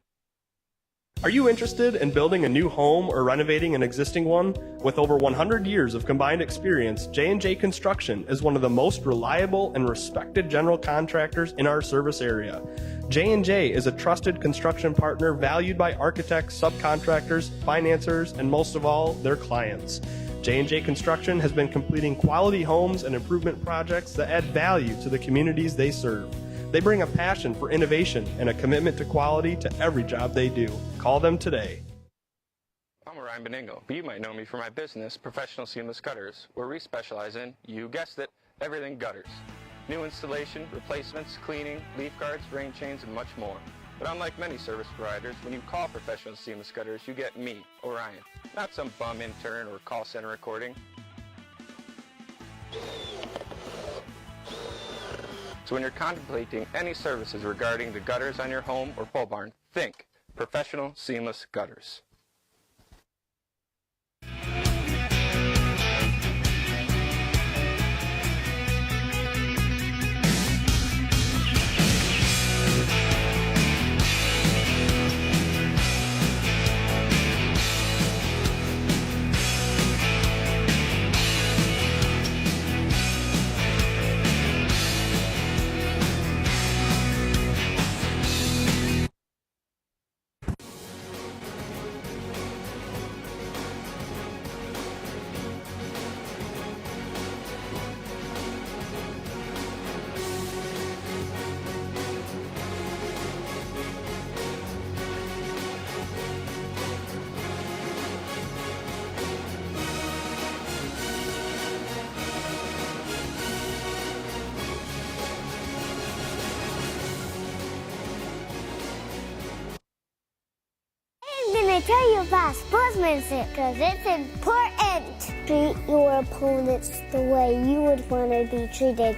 Are you interested in building a new home or renovating an existing one? With over 100 years of combined experience, J&J Construction is one of the most reliable and respected general contractors in our service area. J&J is a trusted construction partner valued by architects, subcontractors, financiers, and most of all, their clients. J&J Construction has been completing quality homes and improvement projects that add value to the communities they serve. They bring a passion for innovation and a commitment to quality to every job they do. Call them today. I'm Ryan Beningo, but you might know me for my business, Professional Seamless Gutters, where we specialize in, you guessed it, everything gutters. New installation, replacements, cleaning, leaf guards, rain chains, and much more. But unlike many service providers, when you call Professional Seamless Gutters, you get me, Orion, not some bum intern or call center recording. So when you're contemplating any services regarding the gutters on your home or pole barn, think Professional Seamless Gutters. Tell you about sportsmanship because it's important. Treat your opponents the way you would want to be treated.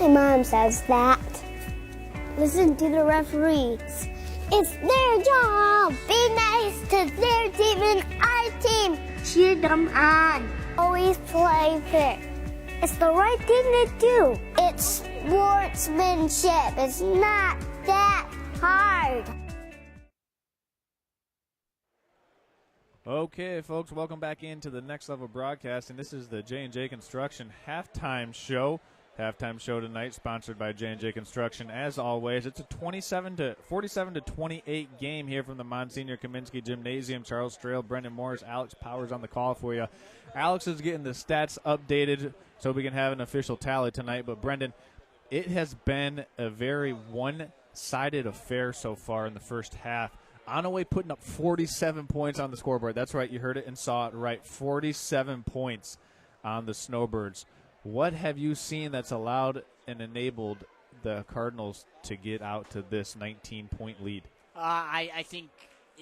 My mom says that. Listen to the referees. It's their job. Be nice to their team and our team. Cheer them on. Always play fair. It's the right thing to do. It's sportsmanship. It's not that hard. Okay, folks, welcome back into the Next Level Broadcasting. This is the J&J Construction halftime show. Halftime show tonight, sponsored by J&J Construction. As always, it's a 47-28 game here from the Monsignor Kaminsky Gymnasium. Charles Strail, Brendan Morris, Alex Powers on the call for you. Alex is getting the stats updated so we can have an official tally tonight. But, Brendan, it has been a very one-sided affair so far in the first half. Onaway putting up 47 points on the scoreboard. That's right. You heard it and saw it right. 47 points on the Snowbirds. What have you seen that's allowed and enabled the Cardinals to get out to this 19-point lead? I think,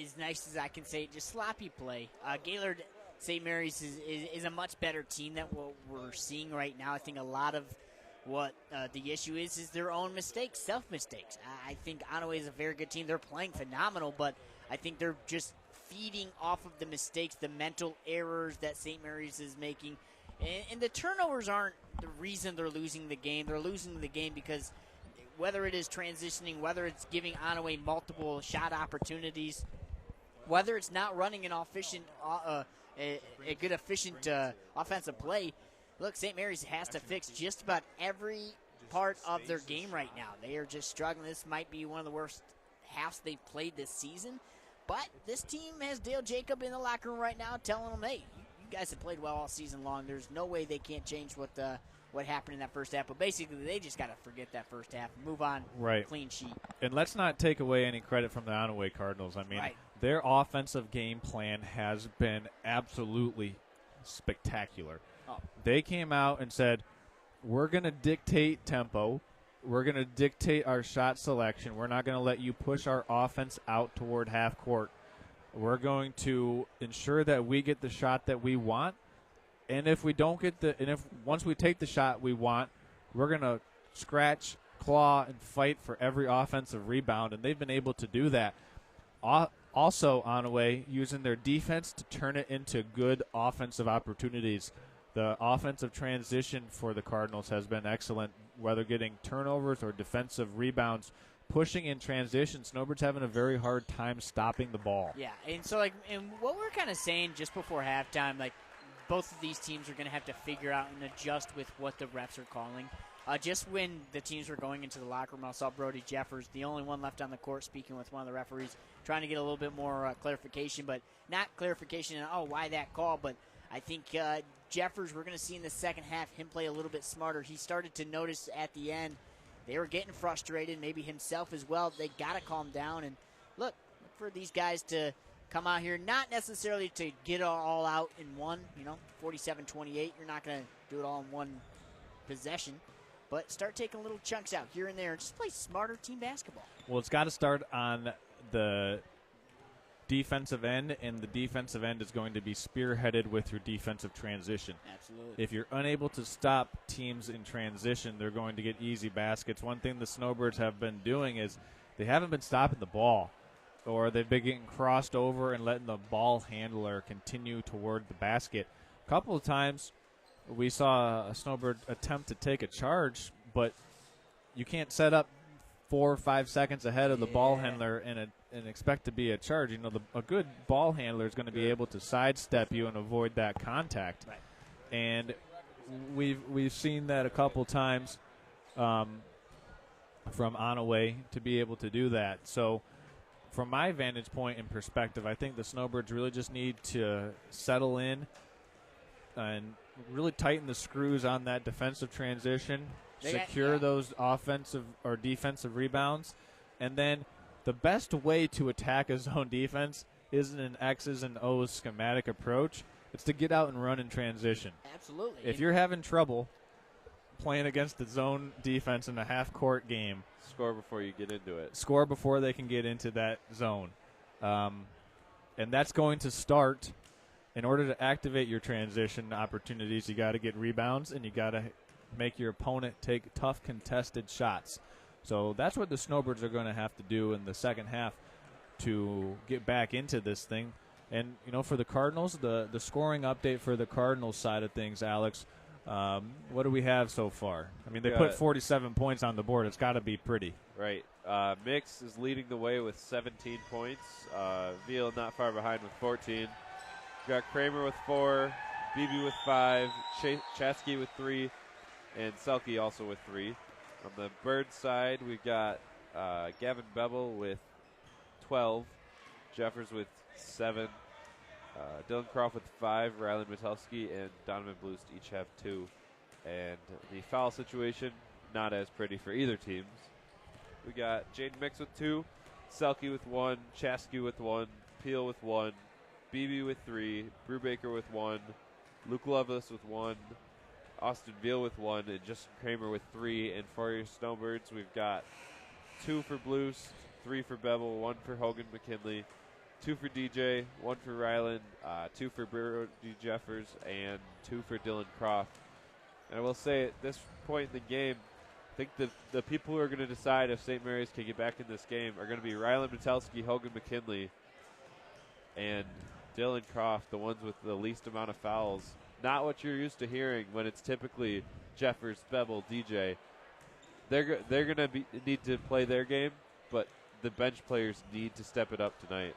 as nice as I can say it, just sloppy play. Gaylord St. Mary's is a much better team than what we're seeing right now. I think a lot of what the issue is their own mistakes, self-mistakes. I think Onaway is a very good team. They're playing phenomenal, but I think they're just feeding off of the mistakes, the mental errors that St. Mary's is making. And the turnovers aren't the reason they're losing the game. They're losing the game because whether it is transitioning, whether it's giving Onaway multiple shot opportunities, whether it's not running an efficient, a good efficient offensive play, look, St. Mary's has to fix just about every part of their game right now. They are just struggling. This might be one of the worst halves they've played this season. But this team has Dale Jacob in the locker room right now telling them, hey, you guys have played well all season long. There's no way they can't change what happened in that first half. But basically, they just got to forget that first half and move on, right. Clean sheet. And let's not take away any credit from the Onaway Cardinals. I mean, right. Their offensive game plan has been absolutely spectacular. Oh. They came out and said, we're going to dictate tempo. We're going to dictate our shot selection. We're not going to let you push our offense out toward half court. We're going to ensure that we get the shot that we want. And if we don't get once we take the shot we want, we're going to scratch, claw, and fight for every offensive rebound. And they've been able to do that. Also, Onaway, using their defense to turn it into good offensive opportunities. The offensive transition for the Cardinals has been excellent, whether getting turnovers or defensive rebounds. Pushing in transition, Snowbirds having a very hard time stopping the ball. Yeah, and so and what we're kind of saying just before halftime, both of these teams are going to have to figure out and adjust with what the refs are calling. Just when the teams were going into the locker room, I saw Brody Jeffers, the only one left on the court, speaking with one of the referees, trying to get a little bit more clarification, but not clarification on, why that call, but I think Jeffers, we're going to see in the second half him play a little bit smarter. He started to notice at the end they were getting frustrated, maybe himself as well. They got to calm down and look for these guys to come out here, not necessarily to get it all out in one, 47-28. You're not going to do it all in one possession, but start taking little chunks out here and there and just play smarter team basketball. Well, it's got to start on the defensive end, and the defensive end is going to be spearheaded with your defensive transition. Absolutely. If you're unable to stop teams in transition, they're going to get easy baskets. One thing the Snowbirds have been doing is they haven't been stopping the ball, or they've been getting crossed over and letting the ball handler continue toward the basket. A couple of times we saw a Snowbird attempt to take a charge, but you can't set up 4 or 5 seconds ahead of the ball handler and expect to be a charge. A good ball handler is going to be able to sidestep you and avoid that contact. Right. And we've seen that a couple times from Onaway to be able to do that. So from my vantage point and perspective, I think the Snowbirds really just need to settle in and really tighten the screws on that defensive transition, secure those offensive or defensive rebounds, and then the best way to attack a zone defense isn't an X's and O's schematic approach. It's to get out and run in transition. Absolutely. If you're having trouble playing against the zone defense in a half-court game, score before you get into it. Score before they can get into that zone. And that's going to start. In order to activate your transition opportunities, you got to get rebounds and you got to make your opponent take tough contested shots. So that's what the Snowbirds are going to have to do in the second half to get back into this thing. And, for the Cardinals, the scoring update for the Cardinals side of things, Alex, what do we have so far? I mean, they put 47 points on the board. It's got to be pretty. Right. Mix is leading the way with 17 points. Veal not far behind with 14. We got Kramer with 4, Beebe with 5, Chasky with 3, and Selke also with 3. On the Bird side, we've got Gavin Bevel with 12, Jeffers with 7, Dylan Croft with 5, Rylan Metelski and Donovan Blust each have 2. And the foul situation, not as pretty for either teams. We got Jaden Mix with 2, Selke with 1, Chasky with 1, Peel with 1, Beebe with 3, Brubaker with 1, Luke Lovelace with 1, Austin Veal with 1, and Justin Kramer with 3. And for your Snowbirds, we've got 2 for Blust, 3 for Bevel, 1 for Hogan McKinley, 2 for DJ, 1 for Ryland, 2 for Brody Jeffers, and 2 for Dylan Croft. And I will say at this point in the game, I think the people who are going to decide if St. Mary's can get back in this game are going to be Ryland Metelski, Hogan McKinley, and Dylan Croft, the ones with the least amount of fouls. Not what you're used to hearing when it's typically Jeffers, Bevel, DJ. They're going to need to play their game, but the bench players need to step it up tonight.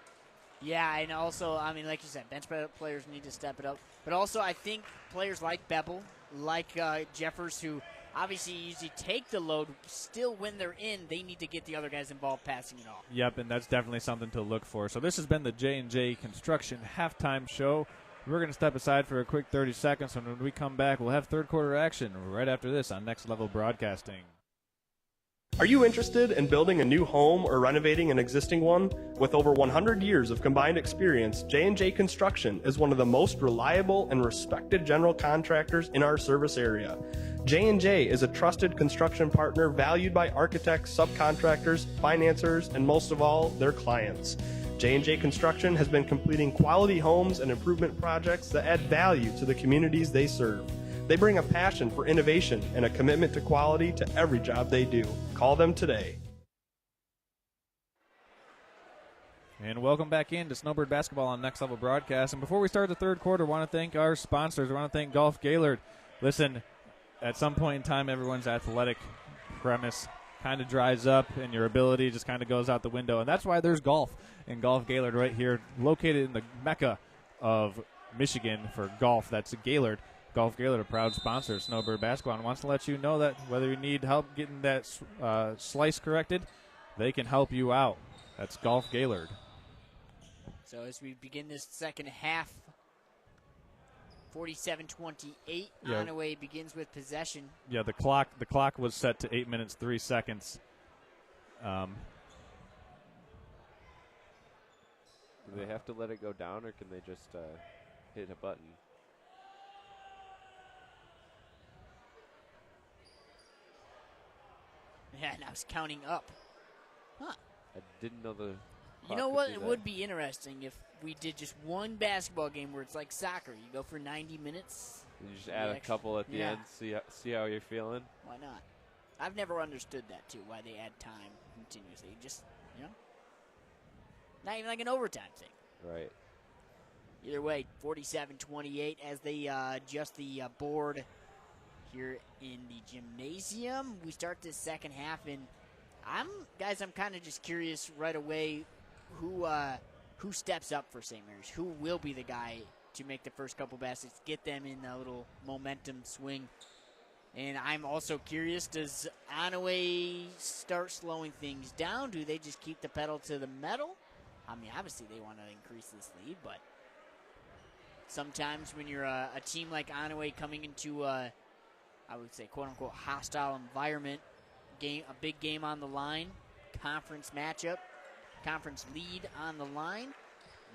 Yeah, and also, I mean, like you said, bench players need to step it up. But also, I think players like Bevel, like Jeffers, who obviously usually take the load. Still, when they're in, they need to get the other guys involved passing it off. Yep, and that's definitely something to look for. So this has been the J&J Construction Halftime Show. We're going to step aside for a quick 30 seconds, and when we come back, we'll have third quarter action right after this on Next Level Broadcasting. Are you interested in building a new home or renovating an existing one? With over 100 years of combined experience, J&J Construction is one of the most reliable and respected general contractors in our service area. J&J is a trusted construction partner valued by architects, subcontractors, financiers, and most of all, their clients. J&J Construction has been completing quality homes and improvement projects that add value to the communities they serve. They bring a passion for innovation and a commitment to quality to every job they do. Call them today. And welcome back into Snowbird Basketball on Next Level Broadcast. And before we start the third quarter, I want to thank our sponsors. I want to thank Golf Gaylord. Listen, at some point in time, everyone's athletic premise kind of dries up and your ability just kind of goes out the window. And that's why there's golf in Golf Gaylord right here, located in the mecca of Michigan for golf. That's Gaylord. Golf Gaylord, a proud sponsor of Snowbird Basketball, and wants to let you know that whether you need help getting that slice corrected, they can help you out. That's Golf Gaylord. So as we begin this second half, 47-28, Onaway begins with possession. Yeah, the clock was set to 8 minutes, 3 seconds. Do they have to let it go down, or can they just hit a button? Yeah, and I was counting up. Huh. I didn't know the. You know what? It would be interesting if we did just one basketball game where it's like soccer. You go for 90 minutes. And you just add a couple at the end, see how you're feeling. Why not? I've never understood that, too, why they add time continuously. Just, not even like an overtime thing. Right. Either way, 47-28 as they adjust the board here in the gymnasium. We start this second half, and I'm kind of just curious right away who steps up for St. Mary's, who will be the guy to make the first couple baskets, get them in a little momentum swing. And I'm also curious, does Onaway start slowing things down? Do they just keep the pedal to the metal? I mean, obviously they want to increase this lead, but sometimes when you're a team like Onaway coming into I would say, quote-unquote, hostile environment, a big game on the line, conference matchup, conference lead on the line.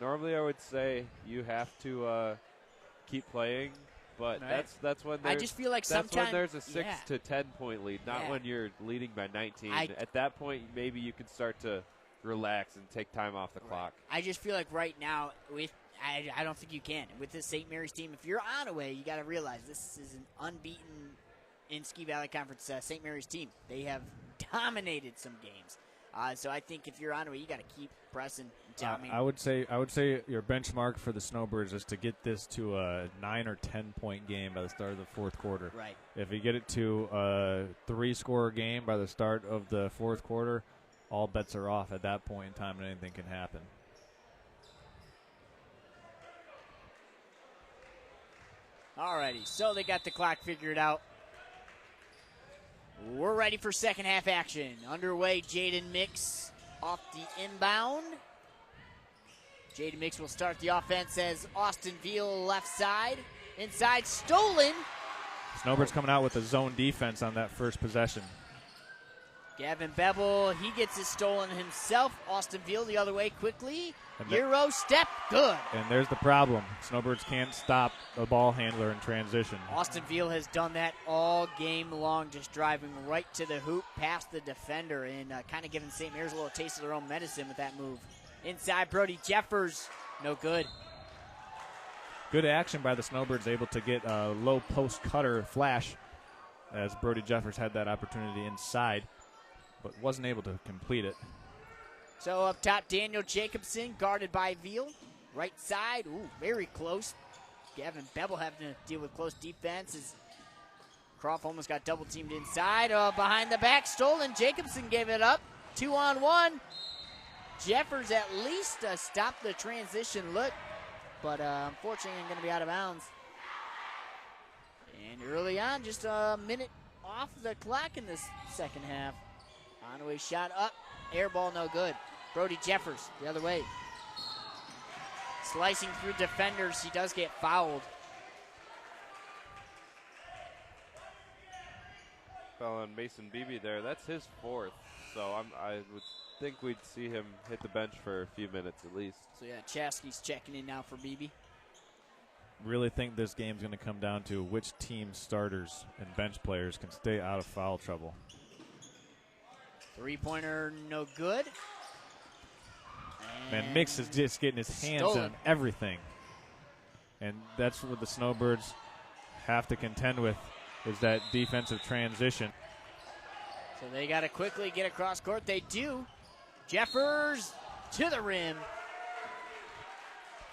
Normally I would say you have to keep playing, but right. that's when I just feel like that's sometimes when there's a 6 to 10 point lead, not when you're leading by 19. At that point, maybe you can start to relax and take time off the clock. I just feel like right now, I don't think you can. With this St. Mary's team, if you're Onaway, you got to realize this is an unbeaten in Ski Valley Conference St. Mary's team. They have dominated some games. So I think if you're Onaway, you got to keep pressing. I would say your benchmark for the Snowbirds is to get this to a 9 or 10 point game by the start of the fourth quarter. Right. If you get it to a 3-score game by the start of the fourth quarter, all bets are off at that point in time, and anything can happen. Alrighty, so they got the clock figured out. We're ready for second half action. Underway, Jaden Mix off the inbound. Jaden Mix will start the offense as Austin Veal left side. Inside, stolen. Snowbirds coming out with a zone defense on that first possession. Gavin Bevel, he gets it stolen himself. Austin Veal the other way quickly. Euro step, good. And there's the problem. Snowbirds can't stop the ball handler in transition. Austin Veal has done that all game long, just driving right to the hoop past the defender and kind of giving St. Mary's a little taste of their own medicine with that move. Inside, Brody Jeffers, no good. Good action by the Snowbirds, able to get a low post cutter flash as Brody Jeffers had that opportunity inside, but wasn't able to complete it. So up top, Daniel Jacobson, guarded by Veal. Right side, very close. Gavin Bevel having to deal with close defense as Croft almost got double teamed inside. Behind the back, stolen. Jacobson gave it up. 2-on-1. Jeffers at least stopped the transition look, but unfortunately going to be out of bounds. And early on, just a minute off the clock in this second half. Onaway shot up. Air ball no good. Brody Jeffers the other way. Slicing through defenders. He does get fouled. Fell on Mason Beebe there. That's his fourth. So I would think we'd see him hit the bench for a few minutes at least. So yeah, Chasky's checking in now for Beebe. Really think this game's going to come down to which team starters and bench players can stay out of foul trouble. Three-pointer no good. Man, Mix is just getting his hands on everything. And that's what the Snowbirds have to contend with, is that defensive transition. So they got to quickly get across court. They do. Jeffers to the rim.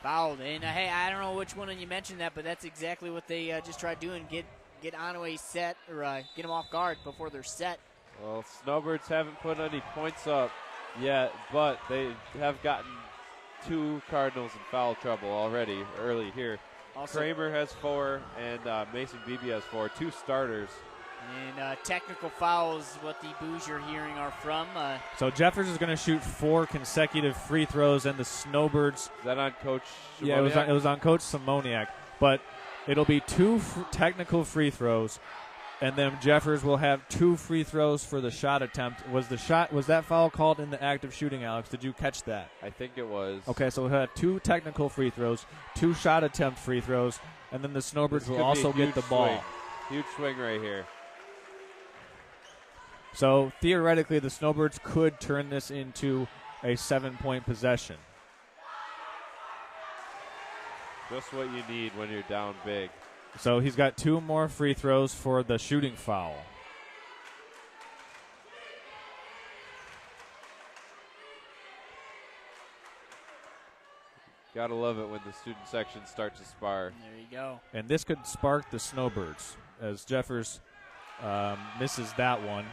Fouled. And, hey, I don't know which one of you mentioned that, but that's exactly what they just tried doing, get Onaway set, or get them off guard before they're set. Well, Snowbirds haven't put any points up yet, but they have gotten 2 Cardinals in foul trouble already early here. Also, Kramer has 4, and Mason Beebe has 4. 2 starters. And technical fouls, what the boos you're hearing are from. So Jeffers is going to shoot 4 consecutive free throws, and the Snowbirds. Is that on Coach Simoniak? Yeah, it was on Coach Simoniak. But it'll be 2 technical free throws, and then Jeffers will have 2 free throws for the shot attempt. Was that foul called in the act of shooting, Alex? Did you catch that? I think it was. Okay, so we'll have 2 technical free throws, 2 shot attempt free throws, and then the Snowbirds will also get the ball. Swing. Huge swing right here. So theoretically, the Snowbirds could turn this into a 7-point possession. Just what you need when you're down big. So he's got 2 more free throws for the shooting foul. Gotta love it when the student section starts to spar. There you go. And this could spark the Snowbirds as Jeffers misses that one.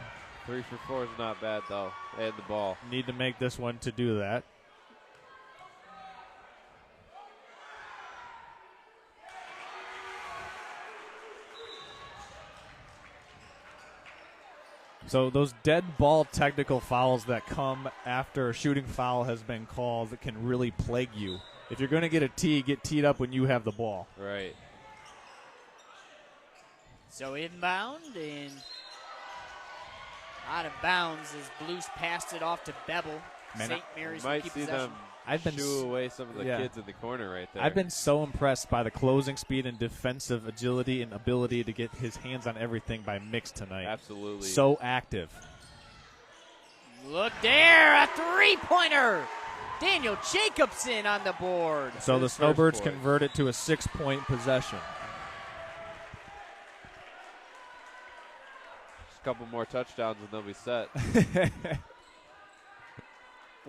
3 for 4 is not bad, though. And the ball. Need to make this one to do that. So those dead ball technical fouls that come after a shooting foul has been called that can really plague you. If you're going to get a tee, get teed up when you have the ball. Right. So inbound and out of bounds as Blues passed it off to Bevel. St. Mary's will might keep see possession. them shoo away some of the kids in the corner right there. I've been so impressed by the closing speed and defensive agility and ability to get his hands on everything by Mix tonight. Absolutely. So active. Look there, a three-pointer. Daniel Jacobson on the board. So the Snowbirds convert it to a 6-point possession. Just a couple more touchdowns and they'll be set.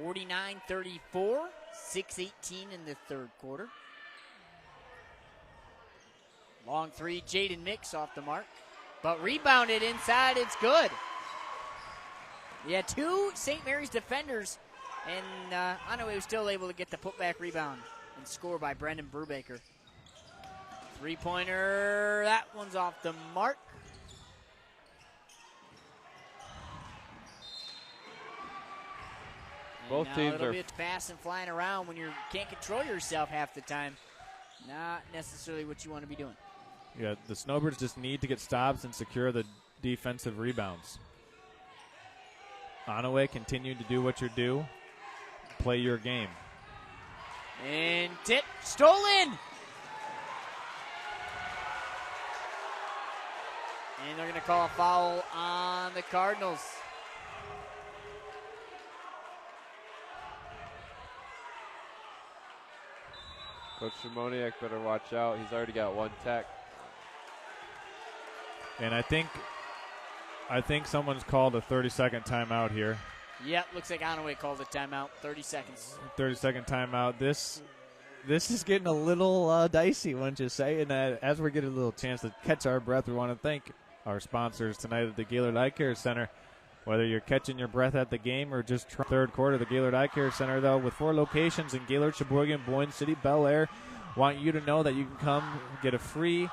49-34, 6:18 in the third quarter. Long three, Jaden Mix off the mark, but rebounded inside, it's good. Yeah, 2 St. Mary's defenders, and Onaway was still able to get the putback rebound and score by Brendan Brubaker. Three-pointer, that one's off the mark. Both teams it'll are be fast and flying around when you can't control yourself half the time. Not necessarily what you want to be doing. Yeah, the Snowbirds just need to get stops and secure the defensive rebounds. Onaway, continue to do what you do. Play your game. And tip stolen. And they're going to call a foul on the Cardinals. Coach Simoniak better watch out. He's already got 1 tech. And I think someone's called a 30-second timeout here. Yep, looks like Onaway called a timeout. 30 seconds. 30-second timeout. This is getting a little dicey, wouldn't you say? And as we're getting a little chance to catch our breath, we want to thank our sponsors tonight at the Gaylord Eye Care Center. Whether you're catching your breath at the game or just third quarter, the Gaylord Eye Care Center, though, with 4 locations in Gaylord, Sheboygan, Boyne City, Bel Air, want you to know that you can come get a free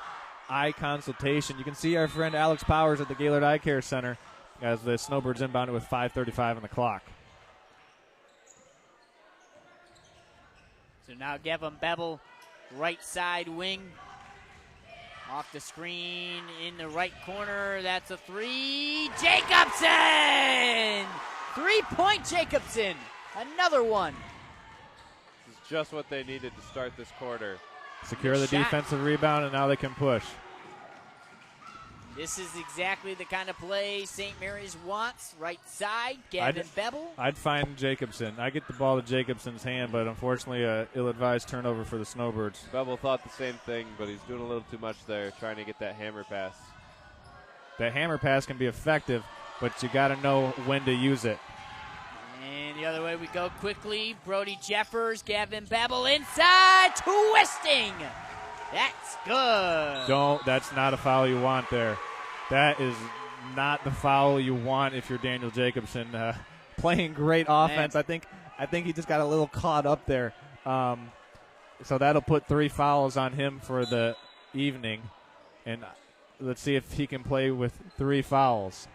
eye consultation. You can see our friend Alex Powers at the Gaylord Eye Care Center as the Snowbirds inbounded with 5:35 on the clock. So now Gavin Bevel, right side wing. Off the screen in the right corner. That's a three. Jacobson! 3-point Jacobson. Another one. This is just what they needed to start this quarter. Secure the defensive rebound, and now they can push. This is exactly the kind of play St. Mary's wants. Right side, Gavin Bevel. I'd find Jacobson. I get the ball to Jacobson's hand, but unfortunately, a ill-advised turnover for the Snowbirds. Bevel thought the same thing, but he's doing a little too much there, trying to get that hammer pass. That hammer pass can be effective, but you got to know when to use it. And the other way we go quickly. Brody Jeffers, Gavin Bevel inside, twisting. That's good. That's not a foul you want there. That is not the foul you want if you're Daniel Jacobson. Playing great offense. I think he just got a little caught up there. So that'll put 3 fouls on him for the evening. And let's see if he can play with 3 fouls.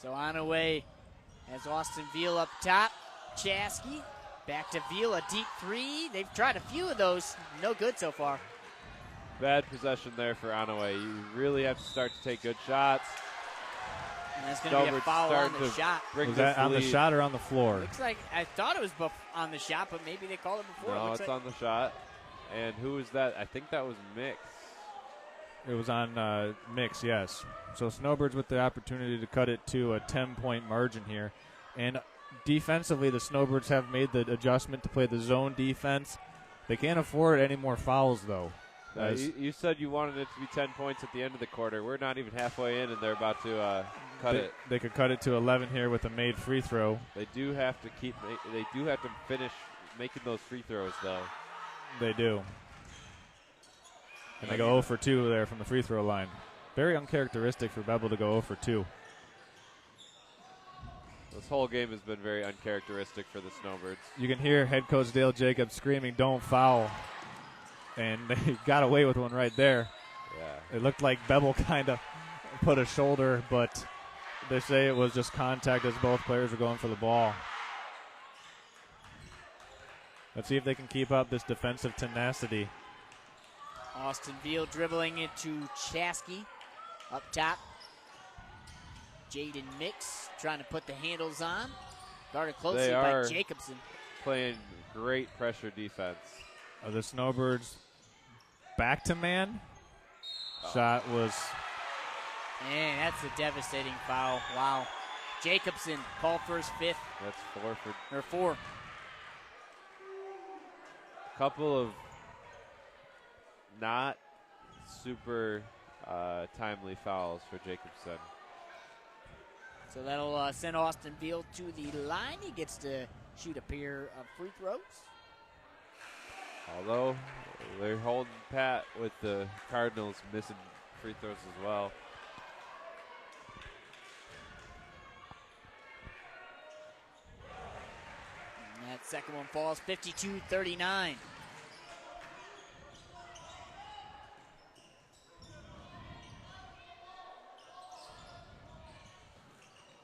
So Onaway has Austin Veal up top. Chasky back to Veal, a deep 3. They've tried a few of those. No good so far. Bad possession there for Onaway. You really have to start to take good shots. And that's going to be a foul on the shot. Was that on the shot or on the floor? Looks like I thought it was on the shot, but maybe they called it before. No, it's on the shot. And who was that? I think that was Mix. It was on Mix, yes. So Snowbirds with the opportunity to cut it to a 10-point margin here. And defensively, the Snowbirds have made the adjustment to play the zone defense. They can't afford any more fouls, though. You said you wanted it to be 10 points at the end of the quarter. We're not even halfway in, and they're about to cut it. They could cut it to 11 here with a made free throw. They do have to finish making those free throws, though. They do. And they go 0 for 2 there from the free throw line. Very uncharacteristic for Bevel to go 0 for 2. This whole game has been very uncharacteristic for the Snowbirds. You can hear head coach Dale Jacobs screaming, "Don't foul." And they got away with one right there. Yeah. It looked like Bevel kind of put a shoulder, but they say it was just contact as both players were going for the ball. Let's see if they can keep up this defensive tenacity. Austin Veal dribbling it to Chasky up top. Jaden Mix trying to put the handles on. Guarded closely by Jacobson. Playing great pressure defense. The Snowbirds back to man. Shot was. Man, that's a devastating foul. Wow. Jacobson called for his 5th. That's 4. A couple of not super timely fouls for Jacobson. So that'll send Austin Veal to the line. He gets to shoot a pair of free throws. Although they're holding pat with the Cardinals missing free throws as well. And that second one falls 52-39.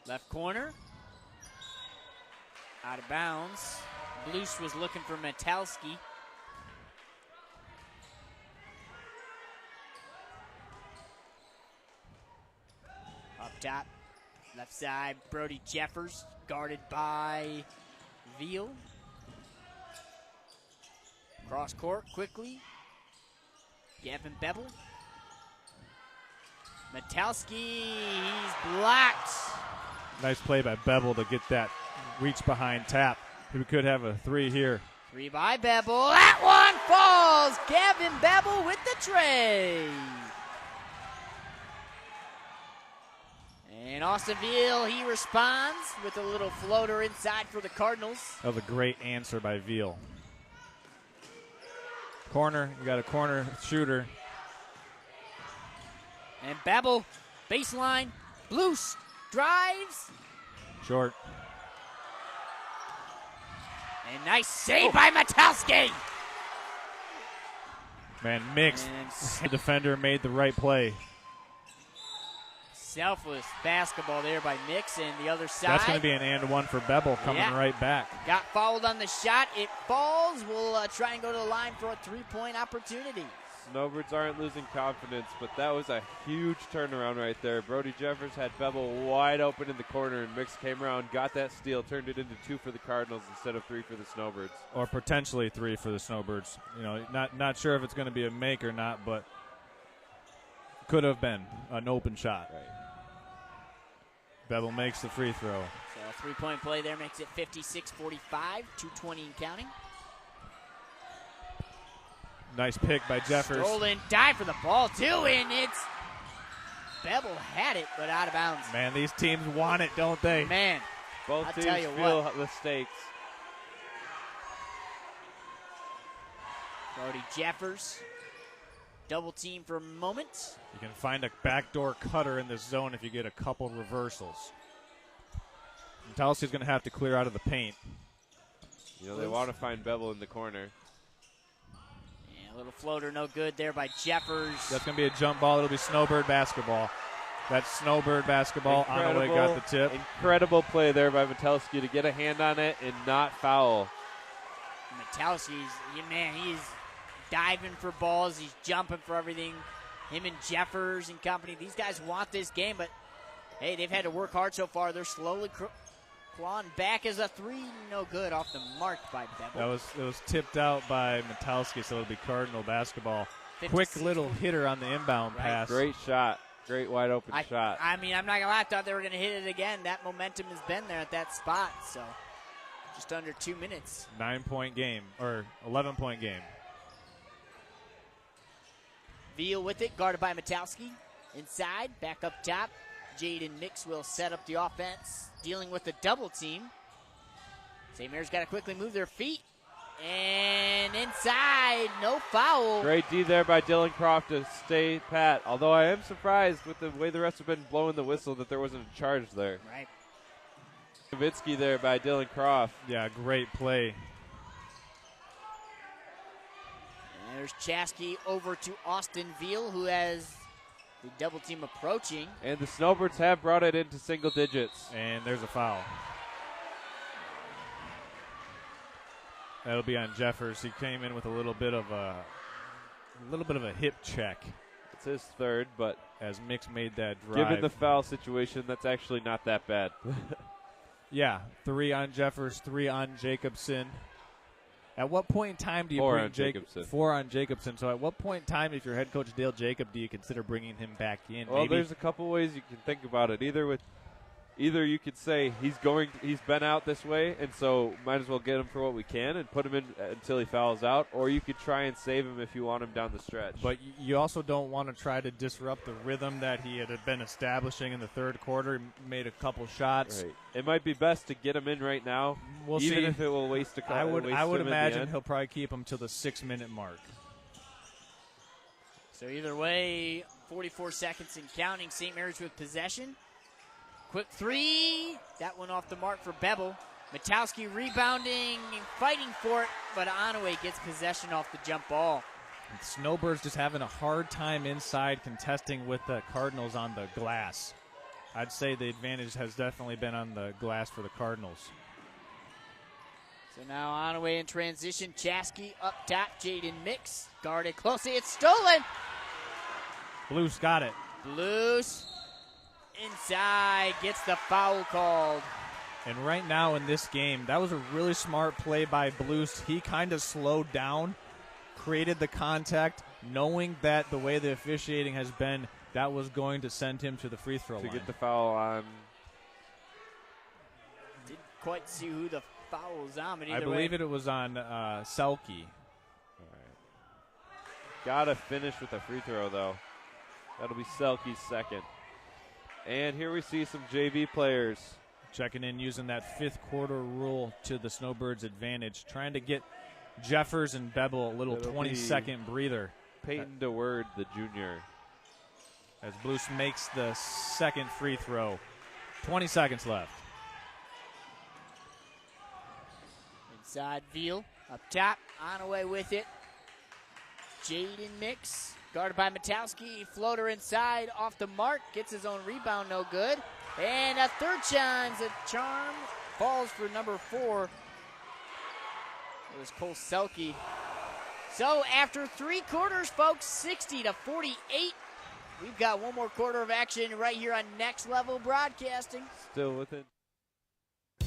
Left corner. Out of bounds. Blues was looking for Metalski. Up top. Left side, Brody Jeffers, guarded by Veal. Cross court quickly. Gavin Bevel. Metalski, he's blocked. Nice play by Bevel to get that reach behind tap. We could have a 3 here. 3 by Bevel. That one falls. Gavin Bevel with the tray. And Austin Veal, he responds with a little floater inside for the Cardinals. That was a great answer by Veal. Corner, you got a corner shooter. And Bevel, baseline, loose, drives. Short. And nice save by Metalski. Man, Mix, the defender made the right play. Selfless basketball there by Mix, and the other side. That's going to be an and one for Bevel coming right back. Got fouled on the shot. It falls. We'll try and go to the line for a three-point opportunity. Snowbirds aren't losing confidence, but that was a huge turnaround right there. Brody Jeffers had Bevel wide open in the corner, and Mix came around, got that steal, turned it into 2 for the Cardinals instead of 3 for the Snowbirds. Or potentially 3 for the Snowbirds. You know, not sure if it's going to be a make or not, but could have been an open shot. Right. Bevel makes the free throw. So a three-point play there makes it 56-45, 2:20 and counting. Nice pick by Jeffers. Stolen dive for the ball, too, and it's Bevel had it, but out of bounds. Man, these teams want it, don't they? Man, both I'll teams tell you feel what. the stakes. Brody Jeffers, double team for a moment. You can find a backdoor cutter in this zone if you get a couple reversals. Metalski's going to have to clear out of the paint. You know, they want to find Bevel in the corner. A little floater, no good there by Jeffers. That's going to be a jump ball. It'll be Snowbird basketball. That's Snowbird basketball. Onaway got the tip. Incredible play there by Metalski to get a hand on it and not foul. Metalski's, man, he's diving for balls. He's jumping for everything. Him and Jeffers and company, these guys want this game, but, hey, they've had to work hard so far. They're slowly clawing back as a 3. No good, off the mark by Bevel. It was tipped out by Metalski, so it'll be Cardinal basketball. 56. Quick little hitter on the inbound pass. Great shot. Great wide open shot. I mean, I'm not going to lie. I thought they were going to hit it again. That momentum has been there at that spot, so just under 2 minutes. 9-point game, or 11-point game. Veal with it, guarded by Metalski. Inside, back up top. Jaden Mix will set up the offense, dealing with the double team. St. Mary's got to quickly move their feet. And inside, no foul. Great D there by Dylan Croft to stay pat. Although I am surprised with the way the refs have been blowing the whistle that there wasn't a charge there. Right. Novitsky there by Dylan Croft. Yeah, great play. And there's Chasky over to Austin Veal, who has the double team approaching. And the Snowbirds have brought it into single digits. And there's a foul. That'll be on Jeffers. He came in with a little bit of a hip check. It's his third, but as Mix made that drive. Given the foul situation, that's actually not that bad. Yeah, 3 on Jeffers, 3 on Jacobson. At what point in time do you 4 bring on Jacobson? 4 on Jacobson. So at what point in time, if you're head coach Dale Jacob, do you consider bringing him back in? Well, Maybe? there's a couple ways you can think about it. Either you could say he's been out this way, and so might as well get him for what we can and put him in until he fouls out, or you could try and save him if you want him down the stretch. But you also don't want to try to disrupt the rhythm that he had been establishing in the third quarter. He made a couple shots. Right. It might be best to get him in right now, We'll even see. if it will waste a couple. I would imagine he'll probably keep him to the 6-minute mark. So either way, 44 seconds and counting. St. Mary's with possession. Quick 3. That one off the mark for Bevel. Metalski rebounding and fighting for it, but Onaway gets possession off the jump ball. And Snowbirds just having a hard time inside contesting with the Cardinals on the glass. I'd say the advantage has definitely been on the glass for the Cardinals. So now Onaway in transition. Chasky up top. Jaden Mix guarded closely. It's stolen. Blues got it. Blues inside, gets the foul called. And right now in this game, that was a really smart play by Blues. He kind of slowed down, created the contact, knowing that the way the officiating has been, that was going to send him to the free throw line. To get the foul on. Didn't quite see who the foul was on, but either I believe way. it was on Selke. All right. Gotta finish with a free throw, though. That'll be Selke's second. And here we see some JV players. Checking in using that fifth quarter rule to the Snowbirds' advantage, trying to get Jeffers and Bevel a little 20-second breather. Peyton DeWord, the junior. As Blues makes the second free throw. 20 seconds left. Inside Veal, up top, Onaway with it. Jaden Mix, guarded by Matowski. Floater inside, off the mark, gets his own rebound, no good. And a third chance, a charm, falls for number 4. It was Cole Selke. So after 3 quarters, folks, 60-48. We've got one more quarter of action right here on Next Level Broadcasting. Still with it.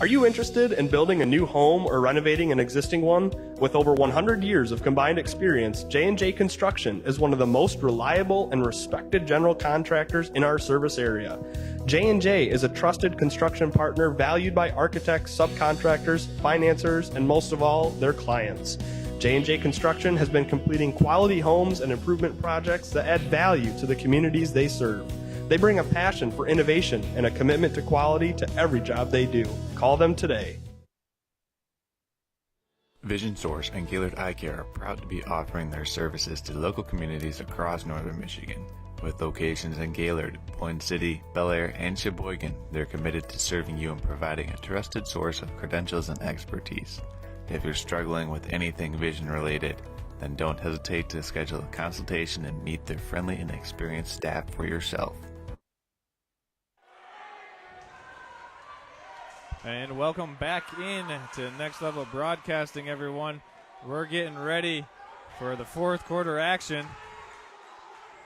Are you interested in building a new home or renovating an existing one? With over 100 years of combined experience, J&J Construction is one of the most reliable and respected general contractors in our service area. J&J is a trusted construction partner valued by architects, subcontractors, financiers, and most of all, their clients. J&J Construction has been completing quality homes and improvement projects that add value to the communities they serve. They bring a passion for innovation and a commitment to quality to every job they do. Call them today. Vision Source and Gaylord Eye Care are proud to be offering their services to local communities across northern Michigan. With locations in Gaylord, Point City, Bel Air, and Sheboygan, they're committed to serving you and providing a trusted source of credentials and expertise. If you're struggling with anything vision related, then don't hesitate to schedule a consultation and meet their friendly and experienced staff for yourself. And welcome back in to Next Level Broadcasting, everyone. We're getting ready for the 4th quarter action.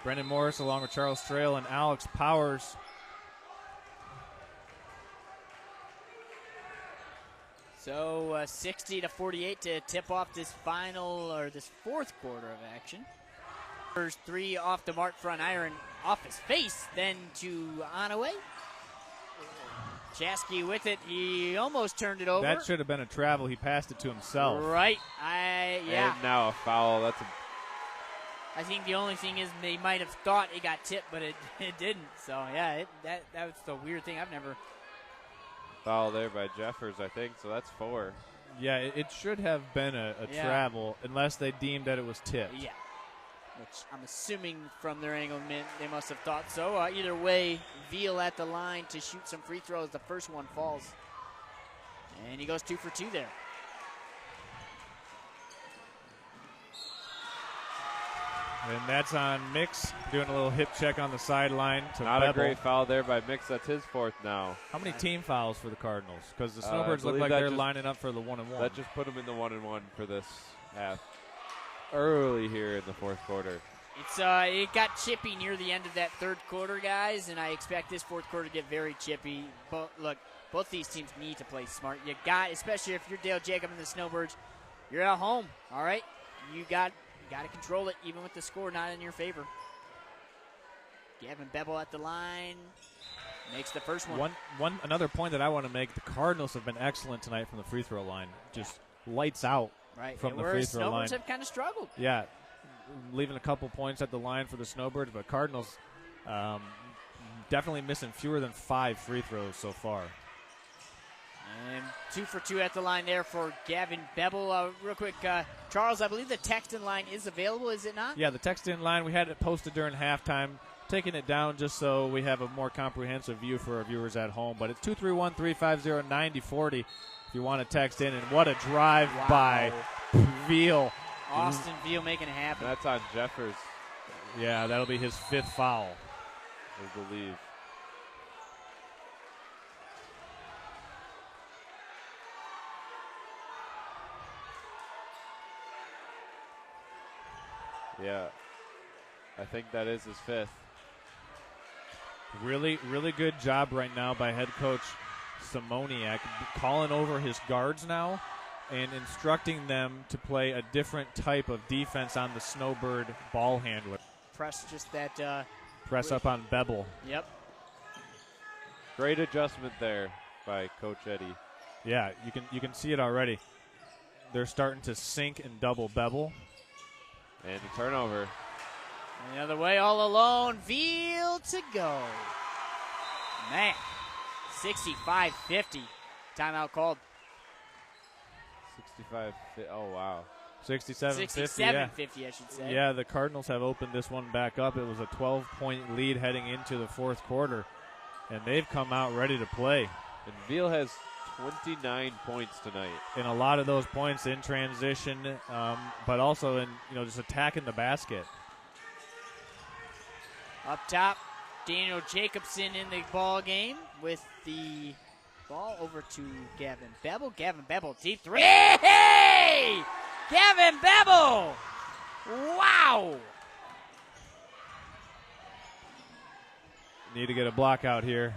Brendan Morris along with Charles Strail and Alex Powers. So 60-48 to tip off this final, or this 4th quarter of action. First 3 off the mark, front iron off his face, then to Onaway. Chasky with it. He almost turned it over. That should have been a travel. He passed it to himself. Right. Yeah. And now a foul. I think the only thing is they might have thought it got tipped, but it didn't. So, yeah, that was the weird thing. I've never. Foul there by Jeffers, I think. So that's 4. Yeah, it should have been a travel unless they deemed that it was tipped. Yeah. Which I'm assuming from their angle they must have thought so. Either way, Veal at the line to shoot some free throws. The first one falls. And he goes 2 for 2 there. And that's on Mix, doing a little hip check on the sideline. Not a great foul there by Mix. That's his 4th now. How many team fouls for the Cardinals? Because the Snowbirds look like they're lining up for the 1-and-1. That just put them in the 1-and-1 for this half. Early here in the 4th quarter. It got chippy near the end of that 3rd quarter, guys, and I expect this 4th quarter to get very chippy. But look, both these teams need to play smart. You got, especially if you're Dale Jacob and the Snowbirds, you're at home. All right, you got to control it, even with the score not in your favor. Gavin Bevel at the line makes the first one. Another point that I want to make: the Cardinals have been excellent tonight from the free throw line. Just lights out. Right. From the free throw line. Snowbirds have kind of struggled. Yeah, leaving a couple points at the line for the Snowbirds, but Cardinals definitely missing fewer than 5 free throws so far. And 2 for 2 at the line there for Gavin Bevel. Real quick, Charles, I believe the text-in line is available, is it not? Yeah, the text-in line, we had it posted during halftime, taking it down just so we have a more comprehensive view for our viewers at home. But it's 231-350-9040. If you want to text in, and what a drive by Veal. Austin Veal making it happen. That's on Jeffers. Yeah, that'll be his 5th foul. I believe. Yeah, I think that is his 5th. Really, really good job right now by head coach Simoniak, calling over his guards now and instructing them to play a different type of defense on the Snowbird ball handler. Press just that. Press up on Bevel. Yep. Great adjustment there by Coach Eddie. Yeah, you can see it already. They're starting to sink and double Bevel. And a turnover. The other way, all alone. Veal to go. Man, 65-50. Timeout called. 65. Oh, wow. 67-50. Yeah. 50, I should say. Yeah, the Cardinals have opened this one back up. It was a 12-point lead heading into the 4th quarter, and they've come out ready to play. And Veal has 29 points tonight. And a lot of those points in transition, but also in just attacking the basket. Up top, Daniel Jacobson in the ball game with the ball over to Gavin Bevel. Gavin Bevel, deep three. Hey! Gavin Bevel! Wow! Need to get a block out here.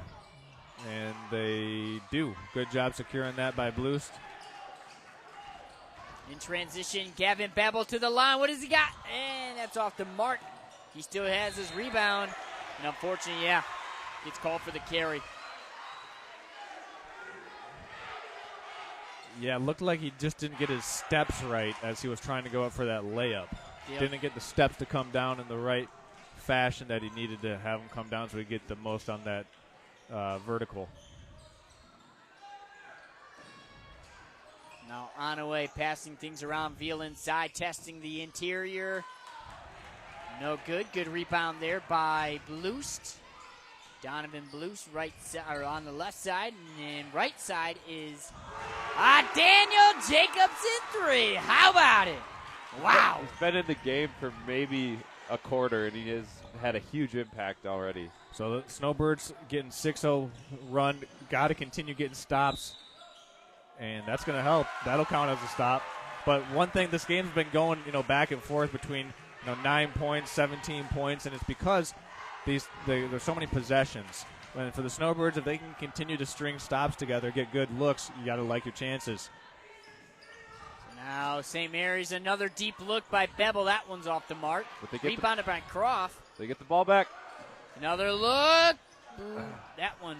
And they do. Good job securing that by Blust. In transition, Gavin Bevel to the line. What does he got? And that's off the mark. He still has his rebound. And unfortunately, gets called for the carry. Yeah, it looked like he just didn't get his steps right as he was trying to go up for that layup. Yep. Didn't get the steps to come down in the right fashion that he needed to have them come down so he get the most on that vertical. Now Onaway passing things around. Veal inside, testing the interior. No good. Good rebound there by Blust. Donovan Blust on the left side, and then right side is Daniel Jacobson 3. How about it? Wow. He's been in the game for maybe a quarter, and he has had a huge impact already. So the Snowbirds getting 6-0 run. Got to continue getting stops, and that's going to help. That'll count as a stop. But one thing, this game's been going, back and forth between 9 points, 17 points, and it's because there's so many possessions. And for the Snowbirds, if they can continue to string stops together, get good looks, you got to like your chances. Now St. Mary's, another deep look by Bevel. That one's off the mark. Rebounded by Croft. They get the ball back. Another look. That one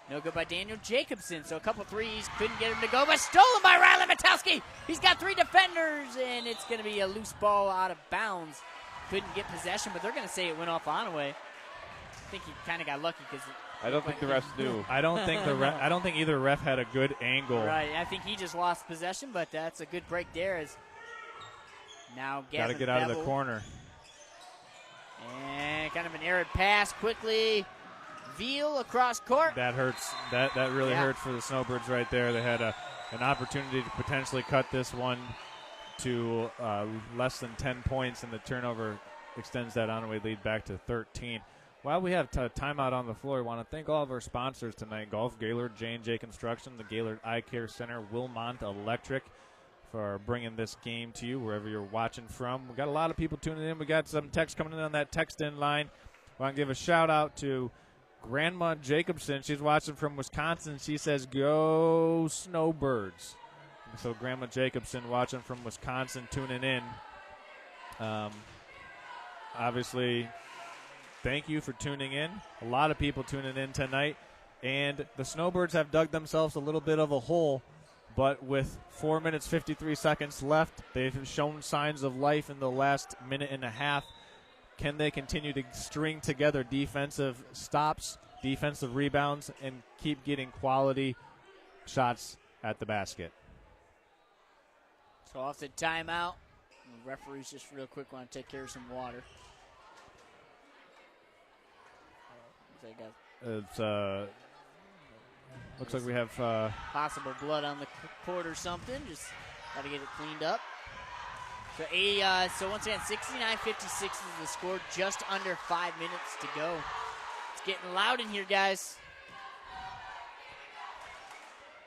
no good by Daniel Jacobson. So a couple threes, couldn't get him to go, but stolen by Riley Matowski. He's got 3 defenders, and it's going to be a loose ball out of bounds. Couldn't get possession, but they're going to say it went off Onaway. I think he kind of got lucky because I don't think the refs knew. I don't think either ref had a good angle. Right, I think he just lost possession, but that's a good break there. As now got to get out of the corner. And kind of an errant pass quickly. Veal across court. That hurts. That really hurts for the Snowbirds right there. They had an opportunity to potentially cut this one to less than 10 points, and the turnover extends that Onaway lead back to 13. While we have timeout on the floor, I want to thank all of our sponsors tonight: Golf, Gaylord, J&J Construction, the Gaylord Eye Care Center, Wilmont Electric, for bringing this game to you wherever you're watching from. We got a lot of people tuning in. We got some text coming in on that text-in line. I want to give a shout-out to Grandma Jacobson. She's watching from Wisconsin. She says, "Go Snowbirds." So Grandma Jacobson watching from Wisconsin, tuning in. Obviously, thank you for tuning in. A lot of people tuning in tonight. And the Snowbirds have dug themselves a little bit of a hole, but with 4 minutes, 53 seconds left, they've shown signs of life in the last minute and a half. Can they continue to string together defensive stops, defensive rebounds, and keep getting quality shots at the basket? So off the timeout. The referees just real quick want to take care of some water. It's looks like we have possible blood on the court or something. Just got to get it cleaned up. So so once again, 69-56 is the score. Just under 5 minutes to go. It's getting loud in here, guys.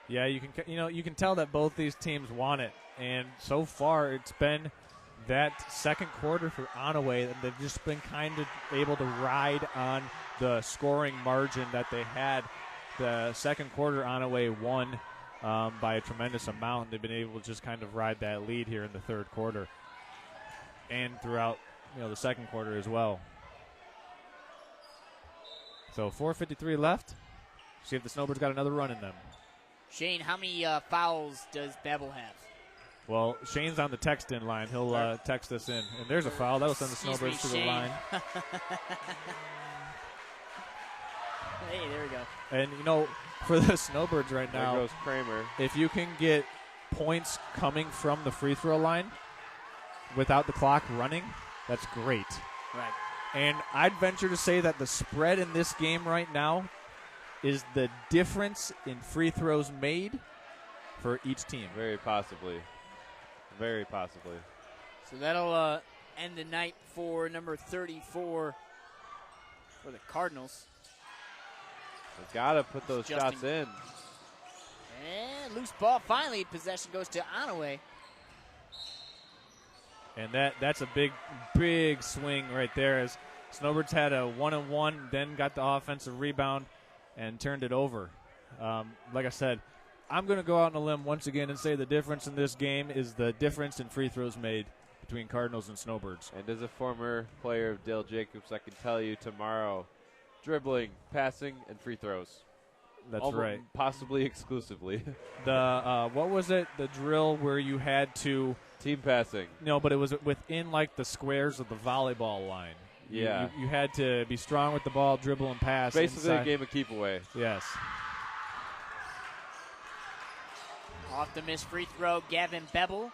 Yeah, you can tell that both these teams want it, and so far it's been that second quarter for Onaway, and they've just been kind of able to ride on the scoring margin that they had. The second quarter, Onaway won by a tremendous amount. They've been able to just kind of ride that lead here in the third quarter and throughout the second quarter as well. So 4:53 left. See if the Snowbirds got another run in them. Shane, how many fouls does Bevel have? Well, Shane's on the text-in line. He'll text us in. And there's a foul. That will send the Snowbirds to the line. Hey, there we go. And, for the Snowbirds right now, there goes Kramer. If you can get points coming from the free throw line without the clock running, that's great. Right. And I'd venture to say that the spread in this game right now is the difference in free throws made for each team. Very possibly. Very possibly. So that'll end the night for number 34 for the Cardinals. They got to put those shots in. And loose ball. Finally, possession goes to Onaway. And that's a big swing right there, as Snowbirds had a 1-on-1, then got the offensive rebound and turned it over. Like I said, I'm going to go out on a limb once again and say the difference in this game is the difference in free throws made between Cardinals and Snowbirds. And as a former player of Dale Jacobs, I can tell you tomorrow, dribbling, passing, and free throws. That's right. Possibly exclusively. What was it? The drill where you had to team passing. No, but it was within like the squares of the volleyball line. Yeah. You had to be strong with the ball, dribble, and pass. Basically inside. A game of keep away. Yes. Off the missed free throw, Gavin Bevel.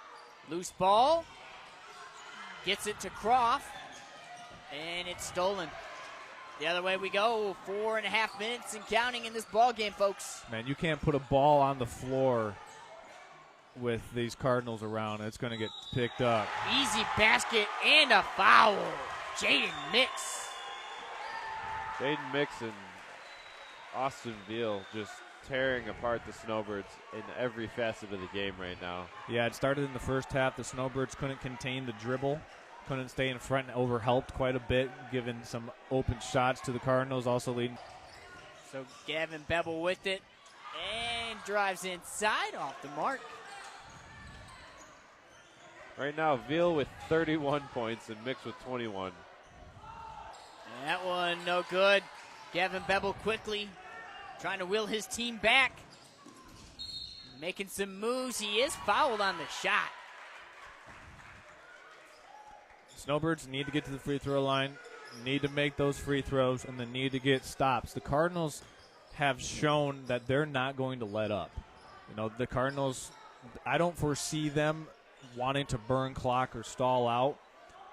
Loose ball. Gets it to Croft. And it's stolen. The other way we go. 4.5 minutes and counting in this ball game, folks. Man, you can't put a ball on the floor with these Cardinals around. It's going to get picked up. Easy basket and a foul. Jaden Mix. Jaden Mix and Austin Veal just tearing apart the Snowbirds in every facet of the game right now. Yeah, it started in the first half. The Snowbirds couldn't contain the dribble, couldn't stay in front, and overhelped quite a bit, giving some open shots to the Cardinals, also leading. So Gavin Bevel with it and drives inside off the mark. Right now, Veal with 31 points and Mix with 21. And that one no good. Gavin Bevel quickly trying to will his team back. Making some moves. He is fouled on the shot. Snowbirds need to get to the free throw line, need to make those free throws, and then need to get stops. The Cardinals have shown that they're not going to let up. You know, the Cardinals, I don't foresee them wanting to burn clock or stall out.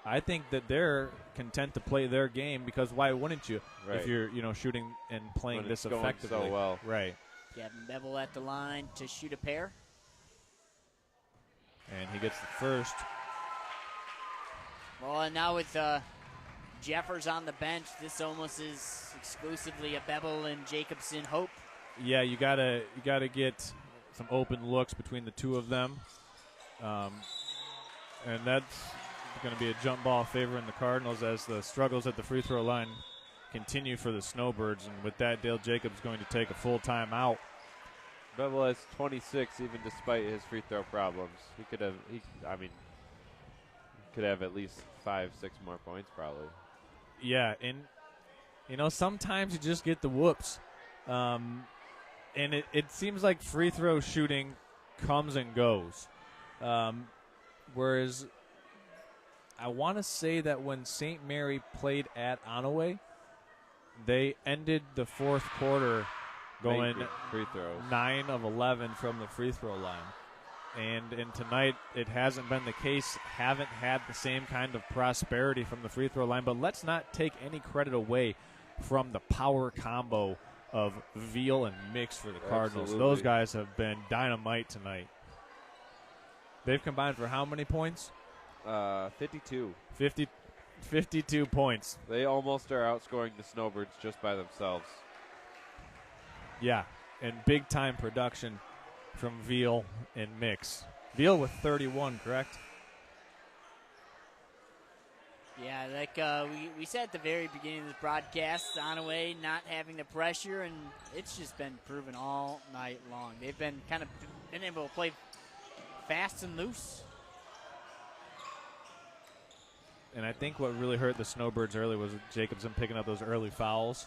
I think that they're content to play their game, because why wouldn't you if you're shooting and playing when this it's going effectively so well. Right. Gavin Bevel at the line to shoot a pair. And he gets the first. Well, and now with Jeffers on the bench, this almost is exclusively a Bevel and Jacobson hope. Yeah, you gotta get some open looks between the two of them, and that's going to be a jump ball favoring the Cardinals as the struggles at the free throw line continue for the Snowbirds. And with that, Dale Jacobs going to take a full timeout. Bevel has 26, even despite his free throw problems. He could have at least 5-6 more points probably. Yeah, and sometimes you just get the whoops, and it seems like free throw shooting comes and goes, whereas I want to say that when St. Mary played at Onaway, they ended the fourth quarter going free throws 9 of 11 from the free throw line. And tonight it hasn't been the case, haven't had the same kind of prosperity from the free throw line. But let's not take any credit away from the power combo of Veal and Mix for the Cardinals. Absolutely. Those guys have been dynamite tonight. They've combined for how many points? 52. 52 points. They almost are outscoring the Snowbirds just by themselves. Yeah, and big-time production from Veal and Mix. Veal with 31, correct? Yeah, like we said at the very beginning of this broadcast, Onaway not having the pressure, and it's just been proven all night long. They've been been able to play fast and loose. And I think what really hurt the Snowbirds early was Jacobson picking up those early fouls,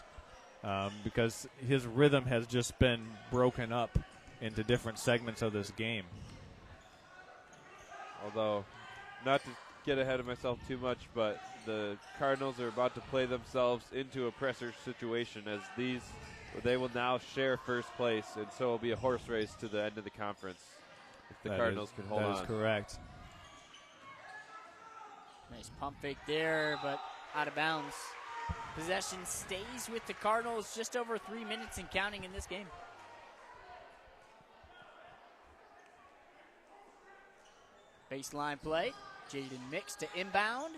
because his rhythm has just been broken up into different segments of this game. Although, not to get ahead of myself too much, but the Cardinals are about to play themselves into a pressure situation, as they will now share first place, and so it'll be a horse race to the end of the conference if the Cardinals can hold on. That is correct. Nice pump fake there, but out of bounds. Possession stays with the Cardinals, just over 3 minutes and counting in this game. Baseline play. Jaden Mix to inbound.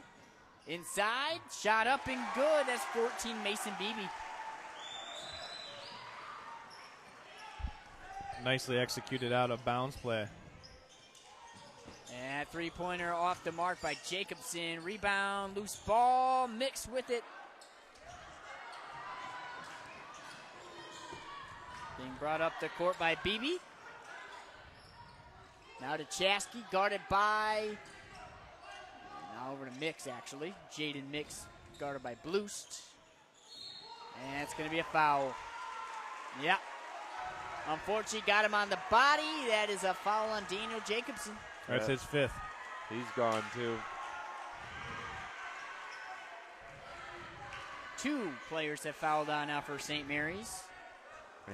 Inside. Shot up and good. That's 14 Mason Beebe. Nicely executed out of bounds play. And three-pointer off the mark by Jacobson. Rebound, loose ball, Mix with it. Being brought up the court by Beebe. Now to Chasky, guarded by, now over to Mix actually. Jaden Mix guarded by Bloost. And it's going to be a foul. Yep. Unfortunately, got him on the body. That is a foul on Daniel Jacobson. That's his fifth. He's gone too. 2 players have fouled on now for St. Mary's.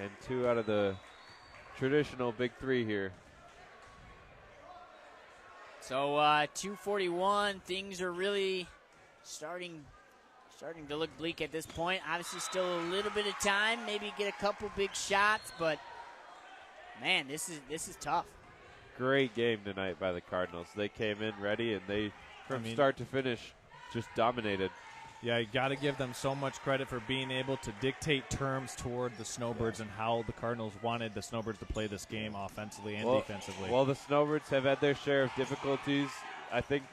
And 2 out of the traditional big 3 here. So 2:41, things are really starting to look bleak at this point. Obviously still a little bit of time, maybe get a couple big shots, but man, this is tough. Great game tonight by the Cardinals. They came in ready, and they, from start to finish, just dominated. Yeah, you got to give them so much credit for being able to dictate terms toward the Snowbirds and how the Cardinals wanted the Snowbirds to play this game offensively and defensively. Well, the Snowbirds have had their share of difficulties. I think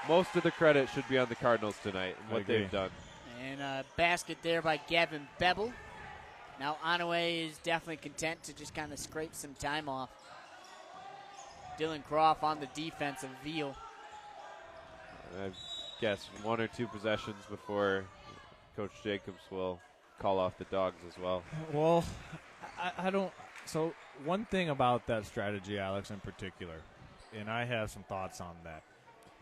most of the credit should be on the Cardinals tonight and what they've done. And a basket there by Gavin Beble. Now Onaway is definitely content to just kind of scrape some time off. Dylan Croft on the defensive Veal. I guess 1 or 2 possessions before Coach Jacobs will call off the Dogs as well. Well, I don't. So one thing about that strategy, Alex, in particular, and I have some thoughts on that.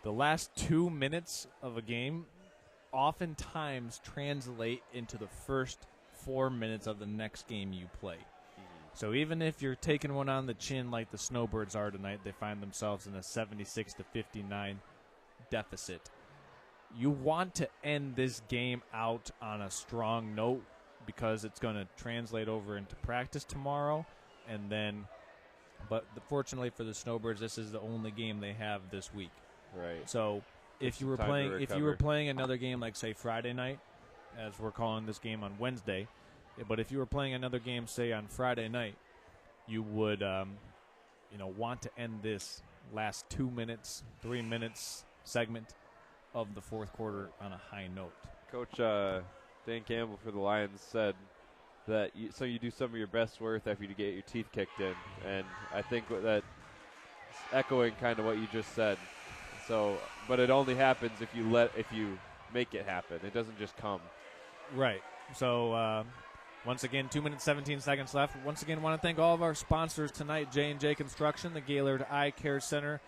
The last 2 minutes of a game oftentimes translate into the first 4 minutes of the next game you play. So even if you're taking one on the chin like the Snowbirds are tonight, they find themselves in a 76-59 deficit. You want to end this game out on a strong note because it's going to translate over into practice tomorrow, and then. But fortunately for the Snowbirds, this is the only game they have this week. Right. So if you were playing another game like say Friday night, as we're calling this game on Wednesday, but if you were playing another game say on Friday night, you would want to end this last 2 minutes, 3 minutes segment of the fourth quarter on a high note. Coach Dan Campbell for the Lions said that you do some of your best work after you get your teeth kicked in, and I think that's echoing kind of what you just said. So, but it only happens if you make it happen. It doesn't just come. Right. So once again, 2 minutes 17 seconds left. Once again, want to thank all of our sponsors tonight: J&J Construction, the Gaylord Eye Care Center,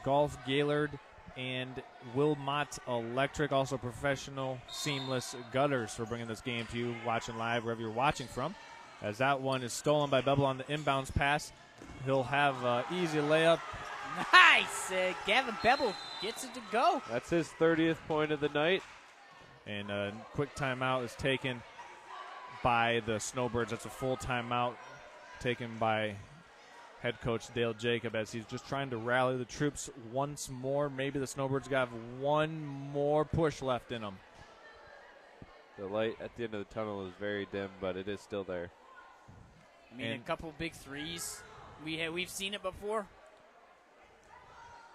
Golf Gaylord, and Wilmot Electric, also Professional Seamless Gutters, for bringing this game to you, watching live wherever you're watching from. As that one is stolen by Beble on the inbounds pass. He'll have an easy layup. Nice! Gavin Beble gets it to go. That's his 30th point of the night. And a quick timeout is taken by the Snowbirds. That's a full timeout taken by head coach Dale Jacob as he's just trying to rally the troops once more. Maybe the Snowbirds got one more push left in them. The light at the end of the tunnel is very dim, but it is still there. I mean, a couple big threes. We've seen it before.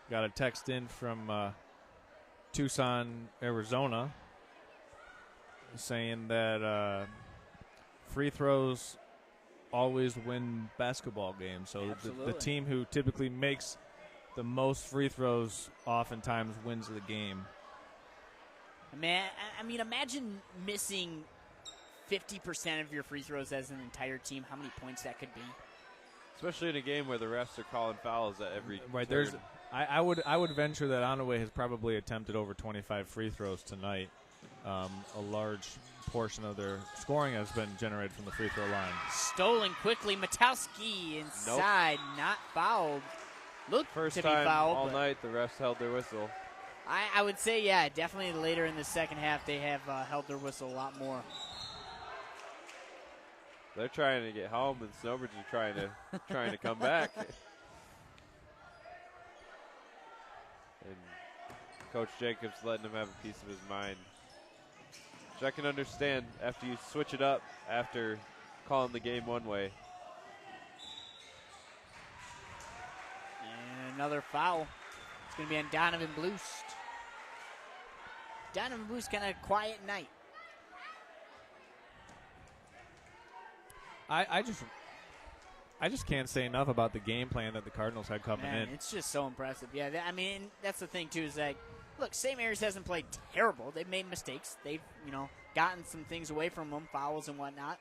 Got a text in from Tucson, Arizona, saying that free throws always win basketball games. So the team who typically makes the most free throws oftentimes wins the game. I mean, imagine missing 50% of your free throws as an entire team. How many points that could be? Especially in a game where the refs are calling fouls at every right. turn. I would venture that Onaway has probably attempted over 25 free throws tonight. A large portion of their scoring has been generated from the free throw line. Stolen quickly. Matowski inside, not fouled. Looked First to be time fouled. all night the refs held their whistle. I would say, yeah, definitely later in the second half they have held their whistle a lot more. They're trying to get home, and Snowbirds are trying to come back. Coach Jacobs letting him have a piece of his mind. Which I can understand after you switch it up after calling the game one way. And another foul. It's going to be on Donovan Bloost. Donovan Bloost, kind of quiet night. I just can't say enough about the game plan that the Cardinals had coming in. It's just so impressive. Yeah, I mean, that's the thing, too, is that, look, St. Mary's hasn't played terrible. They've made mistakes. They've, gotten some things away from them, fouls and whatnot.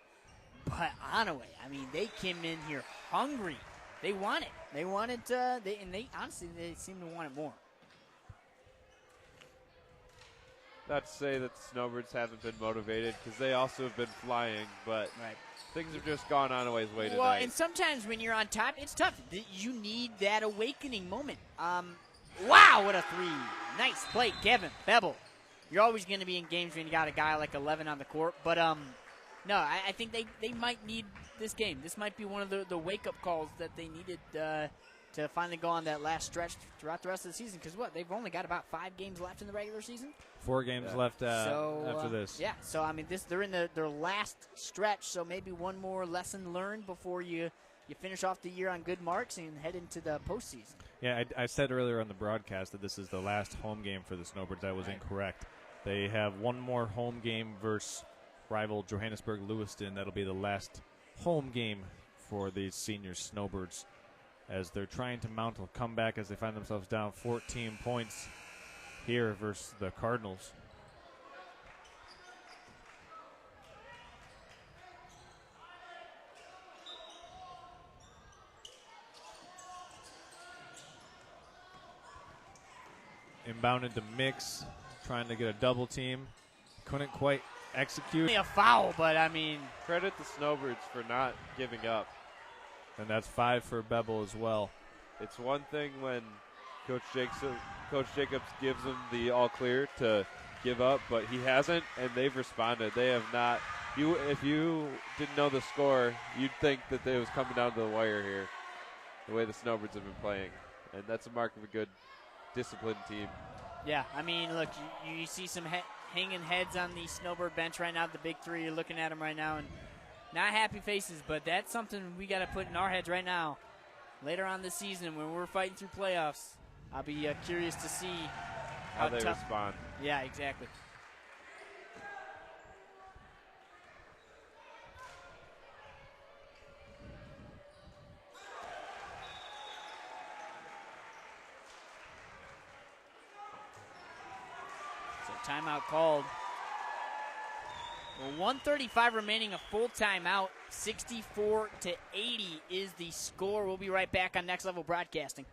But Onaway, I mean, they came in here hungry. They want it. They wanted, honestly, they seem to want it more. Not to say that the Snowbirds haven't been motivated, because they also have been flying, but things have just gone Onaway's way tonight. Well, and sometimes when you're on top, it's tough. You need that awakening moment. Wow, what a three. Nice play, Kevin Bevel. You're always going to be in games when you got a guy like 11 on the court, but no, I think they might need this game. This might be one of the wake-up calls that they needed to finally go on that last stretch throughout the rest of the season, because they've only got about 5 games left in the regular season. 4 games left after this. Yeah, so I mean, they're in their last stretch, so maybe one more lesson learned before you finish off the year on good marks and head into the postseason. Yeah, I said earlier on the broadcast that this is the last home game for the Snowbirds. That was incorrect. They have one more home game versus rival Johannesburg-Lewiston. That'll be the last home game for these senior Snowbirds, as they're trying to mount a comeback as they find themselves down 14 points here versus the Cardinals. Inbounded to Mix, trying to get a double team. Couldn't quite execute. Only a foul, but I mean, credit the Snowbirds for not giving up. And that's 5 for Bevel as well. It's one thing when Coach Jacobs gives them the all clear to give up, but he hasn't, and they've responded. They have not. If you didn't know the score, you'd think that it was coming down to the wire here, the way the Snowbirds have been playing. And that's a mark of a good, disciplined team. Yeah, I mean, look, you see some hanging heads on the Snowbird bench right now. The big three, you're looking at them right now, and not happy faces, but that's something we got to put in our heads right now. Later on this season, when we're fighting through playoffs, I'll be curious to see how they respond. Yeah, exactly. So timeout called. Well, 1:35 remaining, a full timeout. 64-80 is the score. We'll be right back on Next Level Broadcasting.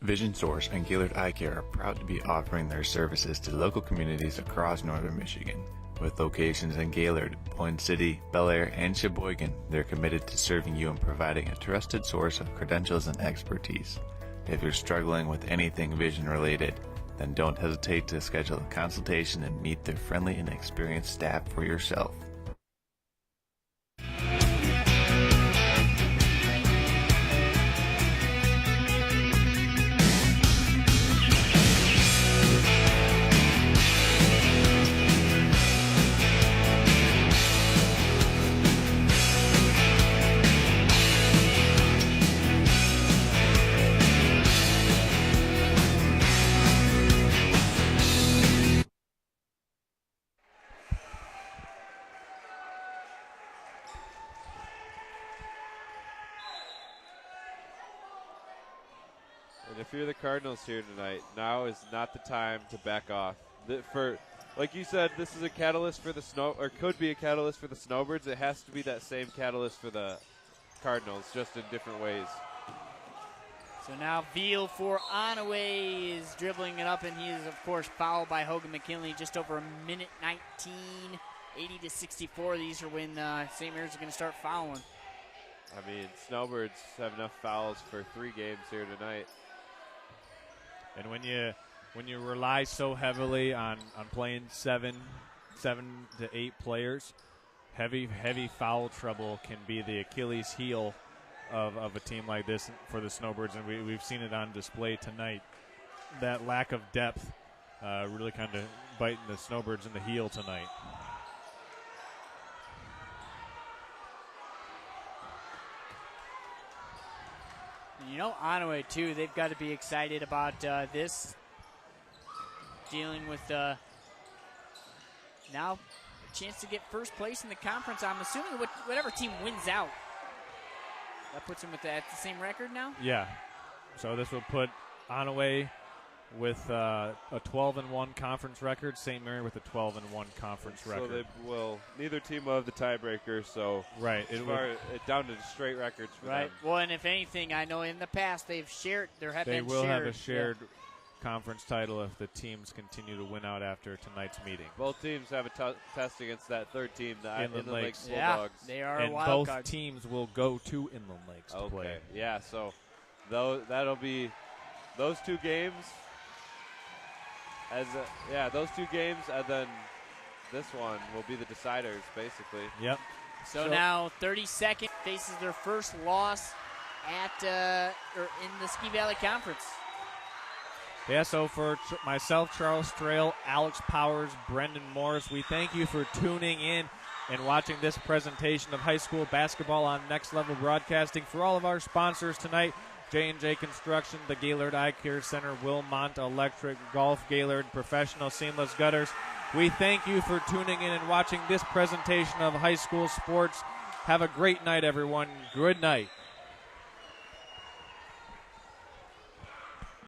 Vision Source and Gaylord Eye Care are proud to be offering their services to local communities across northern Michigan. With locations in Gaylord, Boyne City, Bel Air, and Sheboygan, they're committed to serving you and providing a trusted source of credentials and expertise. If you're struggling with anything vision related, then don't hesitate to schedule a consultation and meet their friendly and experienced staff for yourself. And if you're the Cardinals here tonight, now is not the time to back off. Like you said, this is a catalyst for the could be a catalyst for the Snowbirds. It has to be that same catalyst for the Cardinals, just in different ways. So now Veal for Onaway is dribbling it up, and he is, of course, fouled by Hogan McKinley. Just over a minute 19, 80-64. These are when St. Mary's are going to start fouling. I mean, Snowbirds have enough fouls for 3 games here tonight. And when you rely so heavily on playing 7 to 8 players, heavy foul trouble can be the Achilles heel of a team like this for the Snowbirds, and we've seen it on display tonight. That lack of depth really kind of biting the Snowbirds in the heel tonight. You know, Onaway, too, they've got to be excited about this. Dealing with now a chance to get first place in the conference. I'm assuming whatever team wins out, that puts them at the same record now? Yeah. So this will put Onaway with a 12-1 conference record, St. Mary with a 12-1 conference record. So they will, neither team will have the tiebreaker, so right. It down to straight records for right. them. Well, and if anything, I know in the past they've shared. They will have a shared conference title if the teams continue to win out after tonight's meeting. Both teams have a test against that third team, the Inland Lakes Yeah, Bulldogs. they are and a wild both card. teams will go to Inland Lakes to play. Yeah, so that'll be those two games. Those two games, and then this one will be the deciders, basically. Yep. So now 32nd faces their first loss in the Ski Valley Conference. Yeah, so for myself, Charles Strail, Alex Powers, Brendan Morris, we thank you for tuning in and watching this presentation of high school basketball on Next Level Broadcasting. For all of our sponsors tonight, J&J Construction, the Gaylord Eye Care Center, Wilmont Electric, Golf Gaylord, Professional Seamless Gutters, we thank you for tuning in and watching this presentation of high school sports. Have a great night, everyone. Good night.